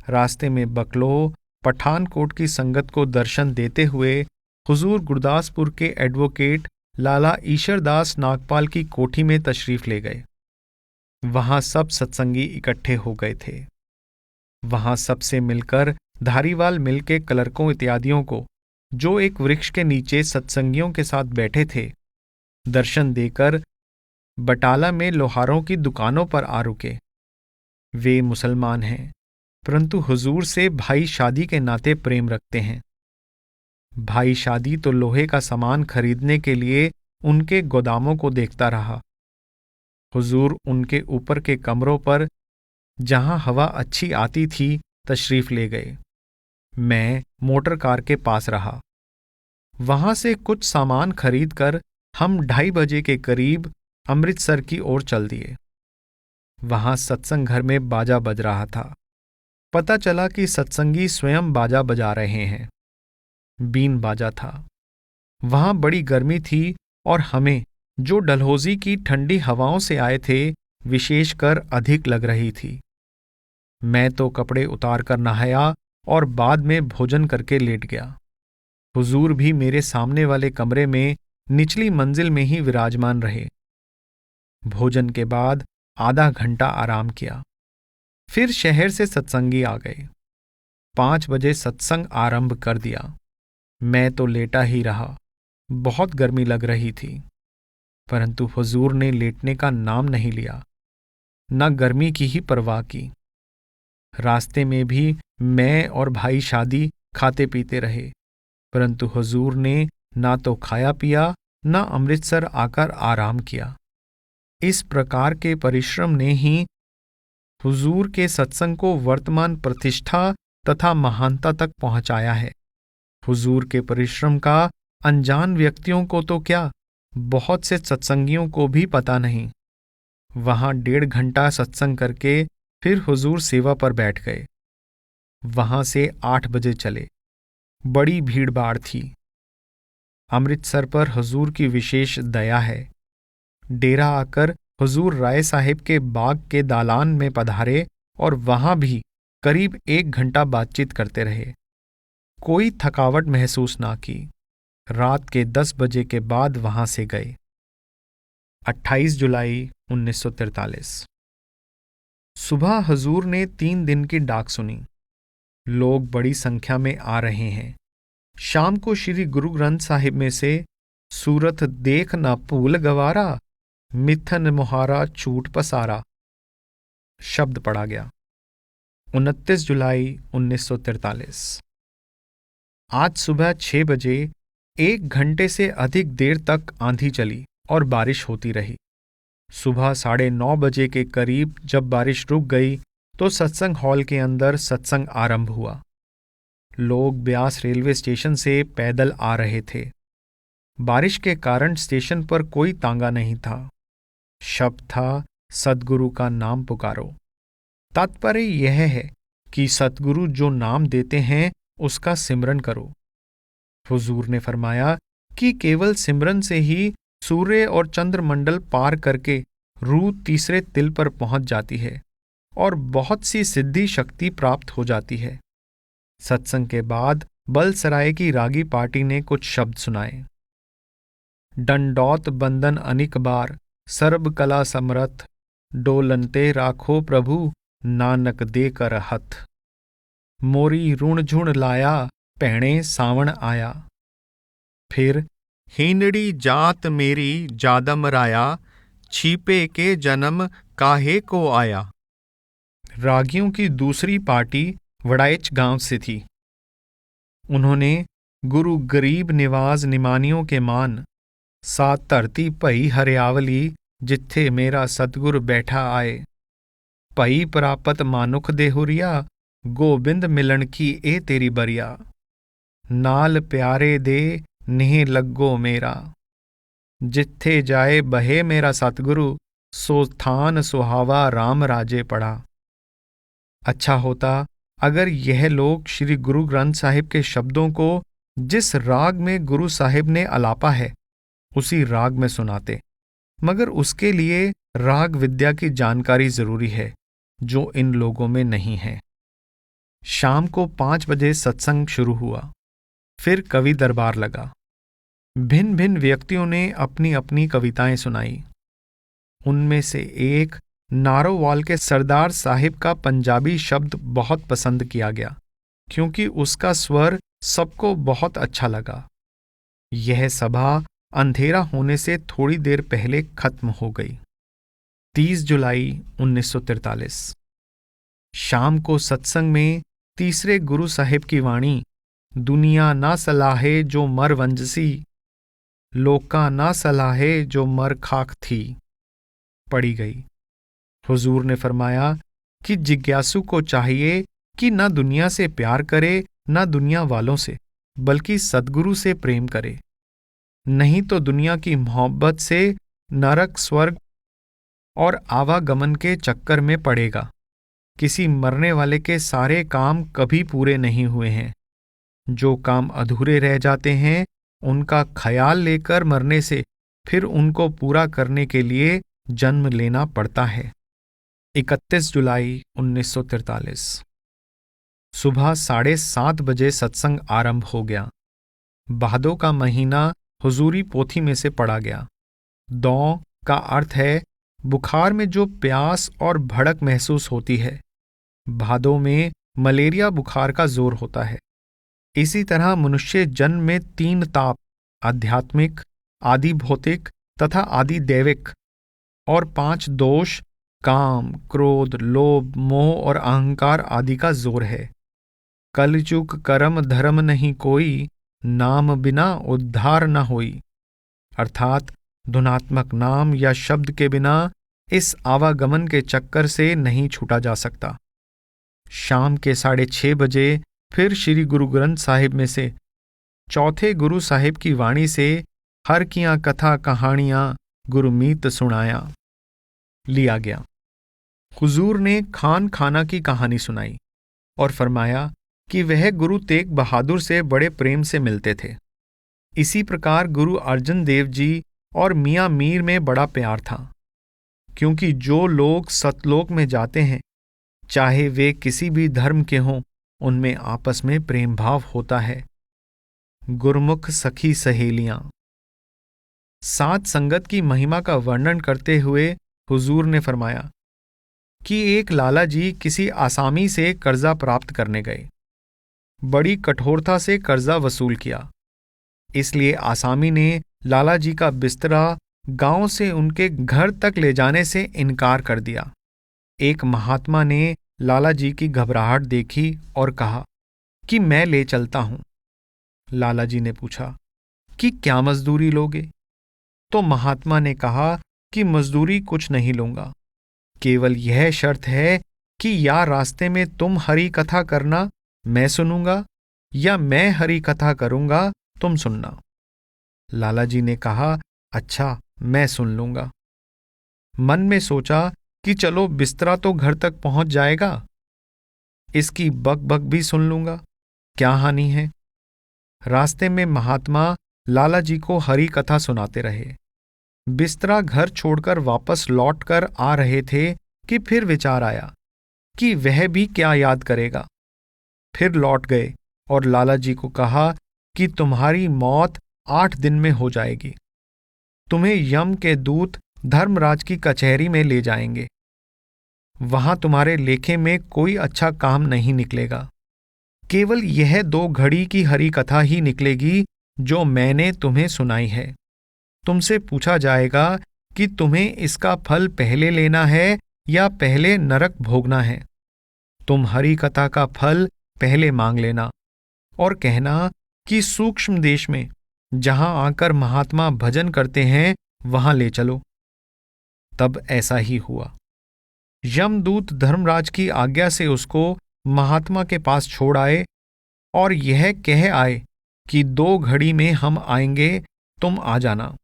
रास्ते में बकलो पठानकोट की संगत को दर्शन देते हुए हुजूर गुरदासपुर के एडवोकेट लाला ईशरदास नागपाल की कोठी में तशरीफ ले गए। वहां सब सत्संगी इकट्ठे हो गए थे। वहां सबसे मिलकर धारीवाल मिल के क्लर्कों इत्यादियों को, जो एक वृक्ष के नीचे सत्संगियों के साथ बैठे थे, दर्शन देकर बटाला में लोहारों की दुकानों पर आ रुके। वे मुसलमान हैं, परंतु हुजूर से भाई शादी के नाते प्रेम रखते हैं। भाई शादी तो लोहे का सामान खरीदने के लिए उनके गोदामों को देखता रहा। हुजूर उनके ऊपर के कमरों पर, जहां हवा अच्छी आती थी, तशरीफ ले गए। मैं मोटर कार के पास रहा। वहां से कुछ सामान खरीदकर हम 2:30 बजे के करीब अमृतसर की ओर चल दिए। वहां सत्संग घर में बाजा बज रहा था। पता चला कि सत्संगी स्वयं बाजा बजा रहे हैं। बीन बाजा था। वहां बड़ी गर्मी थी और हमें, जो डलहौजी की ठंडी हवाओं से आए थे, विशेषकर अधिक लग रही थी। मैं तो कपड़े उतार कर नहाया और बाद में भोजन करके लेट गया। हुजूर भी मेरे सामने वाले कमरे में निचली मंजिल में ही विराजमान रहे। भोजन के बाद आधा घंटा आराम किया। फिर शहर से सत्संगी आ गए। 5 बजे सत्संग आरंभ कर दिया। मैं तो लेटा ही रहा। बहुत गर्मी लग रही थी, परंतु हुजूर ने लेटने का नाम नहीं लिया, न गर्मी की ही परवाह की। रास्ते में भी मैं और भाई शादी खाते पीते रहे, परंतु हुजूर ने ना तो खाया पिया न अमृतसर आकर आराम किया। इस प्रकार के परिश्रम ने ही हुजूर के सत्संग को वर्तमान प्रतिष्ठा तथा महानता तक पहुंचाया है। हुजूर के परिश्रम का अनजान व्यक्तियों को तो क्या, बहुत से सत्संगियों को भी पता नहीं। वहां 1.5 घंटा सत्संग करके फिर हुजूर सेवा पर बैठ गए। वहां से 8 बजे चले। बड़ी भीड़ भाड़ थी। अमृतसर पर हुजूर की विशेष दया है। डेरा आकर हुजूर राय साहिब के बाग के दालान में पधारे और वहां भी करीब 1 घंटा बातचीत करते रहे। कोई थकावट महसूस ना की। रात के 10 बजे के बाद वहां से गए। 28 जुलाई 1943। सुबह हजूर ने 3 दिन की डाक सुनी। लोग बड़ी संख्या में आ रहे हैं। शाम को श्री गुरु ग्रंथ साहिब में से सूरत देख न भूल गवारा, मिथन मुहारा छूट पसारा शब्द पढ़ा गया। 29 जुलाई 1943। आज सुबह 6 बजे 1 घंटे से अधिक देर तक आंधी चली और बारिश होती रही। सुबह 9:30 बजे के करीब जब बारिश रुक गई तो सत्संग हॉल के अंदर सत्संग आरंभ हुआ। लोग ब्यास रेलवे स्टेशन से पैदल आ रहे थे। बारिश के कारण स्टेशन पर कोई तांगा नहीं था। शब्द था, सद्गुरु का नाम पुकारो। तात्पर्य यह है कि सद्गुरु जो नाम देते हैं उसका सिमरन करो। हुजूर ने फरमाया कि केवल सिमरन से ही सूर्य और चंद्रमंडल पार करके रूह तीसरे तिल पर पहुंच जाती है और बहुत सी सिद्धि शक्ति प्राप्त हो जाती है। सत्संग के बाद बलसराय की रागी पार्टी ने कुछ शब्द सुनाए। डंडौत बंदन अनिक बार, सर्ब कला समरथ, डोलनते राखो प्रभु, नानक दे कर हथ। मोरी ऋण झुण लाया, भैणे सावण आया। फिर हीनड़ी जात मेरी जादम राया, छीपे के जन्म काहे को आया। रागियों की दूसरी पार्टी वड़ाइच गांव से थी। उन्होंने गुरु गरीब निवाज निमानियों के मान, सात धरती भई हरियावली, जिथे मेरा सतगुर बैठा आए। भई प्रापत मानुख देहुरिया, गोबिंद मिलन की ए तेरी बरिया। नाल प्यारे दे नेह लग्गो मेरा, जिथे जाए बहे मेरा सतगुरु, सो थान सुहावा राम राजे पड़ा। अच्छा होता अगर यह लोग श्री गुरु ग्रंथ साहिब के शब्दों को जिस राग में गुरु साहिब ने अलापा है उसी राग में सुनाते, मगर उसके लिए राग विद्या की जानकारी जरूरी है जो इन लोगों में नहीं है। शाम को 5 बजे सत्संग शुरू हुआ। फिर कवि दरबार लगा। भिन्न भिन्न व्यक्तियों ने अपनी अपनी कविताएं सुनाई। उनमें से एक नारोवाल के सरदार साहिब का पंजाबी शब्द बहुत पसंद किया गया क्योंकि उसका स्वर सबको बहुत अच्छा लगा। यह सभा अंधेरा होने से थोड़ी देर पहले खत्म हो गई। 30 जुलाई 1943। शाम को सत्संग में तीसरे गुरु साहिब की वाणी, दुनिया ना सलाहे जो मर वंजसी, लोका ना सलाहे जो मर खाक थी, पढ़ी गई। हुजूर ने फरमाया कि जिज्ञासु को चाहिए कि न दुनिया से प्यार करे न दुनिया वालों से, बल्कि सद्गुरु से प्रेम करे। नहीं तो दुनिया की मोहब्बत से नरक स्वर्ग और आवागमन के चक्कर में पड़ेगा। किसी मरने वाले के सारे काम कभी पूरे नहीं हुए हैं। जो काम अधूरे रह जाते हैं उनका ख्याल लेकर मरने से फिर उनको पूरा करने के लिए जन्म लेना पड़ता है। 31 जुलाई 1943। सुबह 7:30 बजे सत्संग आरंभ हो गया। भादों का महीना हुजूरी पोथी में से पढ़ा गया। दौ का अर्थ है बुखार में जो प्यास और भड़क महसूस होती है। भादों में मलेरिया बुखार का जोर होता है। इसी तरह मनुष्य जन्म में 3 ताप, आध्यात्मिक, आदि भौतिक तथा आदि दैविक, और 5 दोष, काम, क्रोध, लोभ, मोह और अहंकार आदि का जोर है। कलयुग कर्म धर्म नहीं कोई, नाम बिना उद्धार न होई। अर्थात धुनात्मक नाम या शब्द के बिना इस आवागमन के चक्कर से नहीं छूटा जा सकता। शाम के 6:30 बजे फिर श्री गुरु ग्रंथ साहिब में से चौथे गुरु साहिब की वाणी से हर कियां कथा कहानियां गुरमीत सुनाया लिया गया। हुजूर ने खान खाना की कहानी सुनाई और फरमाया कि वह गुरु तेग बहादुर से बड़े प्रेम से मिलते थे। इसी प्रकार गुरु अर्जन देव जी और मियाँ मीर में बड़ा प्यार था, क्योंकि जो लोग सतलोक में जाते हैं चाहे वे किसी भी धर्म के हों, उनमें आपस में प्रेम भाव होता है। गुरमुख सखी सहेलियां। सात संगत की महिमा का वर्णन करते हुए हुजूर ने फरमाया कि एक लाला जी किसी आसामी से कर्जा प्राप्त करने गए। बड़ी कठोरता से कर्जा वसूल किया। इसलिए आसामी ने लाला जी का बिस्तरा गांव से उनके घर तक ले जाने से इनकार कर दिया। एक महात्मा ने लाला जी की घबराहट देखी और कहा कि मैं ले चलता हूं। लाला जी ने पूछा कि क्या मजदूरी लोगे? तो महात्मा ने कहा कि मजदूरी कुछ नहीं लूंगा, केवल यह शर्त है कि या रास्ते में तुम हरि कथा करना, मैं सुनूंगा, या मैं हरि कथा करूंगा, तुम सुनना। लाला जी ने कहा, अच्छा, मैं सुन लूंगा। मन में सोचा कि चलो बिस्तरा तो घर तक पहुंच जाएगा, इसकी बक बक भी सुन लूंगा, क्या हानि है। रास्ते में महात्मा लाला जी को हरि कथा सुनाते रहे। बिस्तरा घर छोड़कर वापस लौट कर आ रहे थे कि फिर विचार आया कि वह भी क्या याद करेगा। फिर लौट गए और लाला जी को कहा कि तुम्हारी मौत 8 दिन में हो जाएगी। तुम्हें यम के दूत धर्मराज की कचहरी में ले जाएंगे। वहां तुम्हारे लेखे में कोई अच्छा काम नहीं निकलेगा, केवल यह 2 घड़ी की हरि कथा ही निकलेगी जो मैंने तुम्हें सुनाई है। तुमसे पूछा जाएगा कि तुम्हें इसका फल पहले लेना है या पहले नरक भोगना है। तुम हरि कथा का फल पहले मांग लेना और कहना कि सूक्ष्म देश में जहां आकर महात्मा भजन करते हैं वहां ले चलो। तब ऐसा ही हुआ। यमदूत धर्मराज की आज्ञा से उसको महात्मा के पास छोड़ आए और यह कह आए कि 2 घड़ी में हम आएंगे, तुम आ जाना।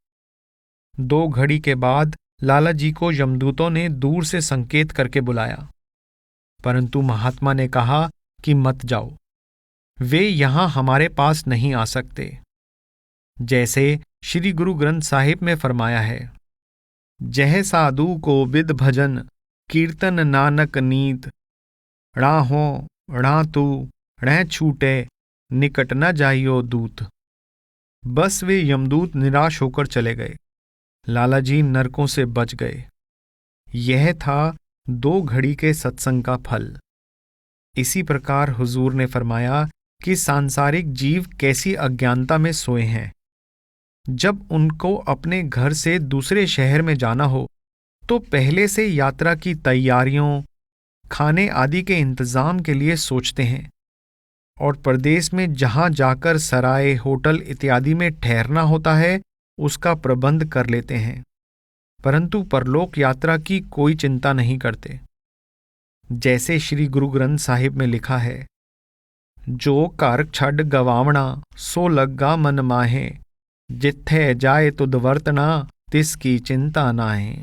2 घड़ी के बाद लाला जी को यमदूतों ने दूर से संकेत करके बुलाया, परंतु महात्मा ने कहा कि मत जाओ, वे यहां हमारे पास नहीं आ सकते। जैसे श्री गुरु ग्रंथ साहिब में फरमाया है, जह साधु को विद भजन कीर्तन नानक नीत, ड़ा हो ड़ा तू ड़ह छूटे निकट न जाइयो दूत। बस वे यमदूत निराश होकर चले गए। लाला जी नरकों से बच गए। यह था 2 घड़ी के सत्संग का फल। इसी प्रकार हुजूर ने फरमाया कि सांसारिक जीव कैसी अज्ञानता में सोए हैं। जब उनको अपने घर से दूसरे शहर में जाना हो तो पहले से यात्रा की तैयारियों, खाने आदि के इंतजाम के लिए सोचते हैं और परदेश में जहां जाकर सराय, होटल इत्यादि में ठहरना होता है उसका प्रबंध कर लेते हैं, परंतु परलोक यात्रा की कोई चिंता नहीं करते। जैसे श्री गुरु ग्रंथ साहिब में लिखा है, जो घर छड़ गवावना सो लग्गा मन माहे, जिथे जाए तुद वर्तना तिसकी चिंता नाहे।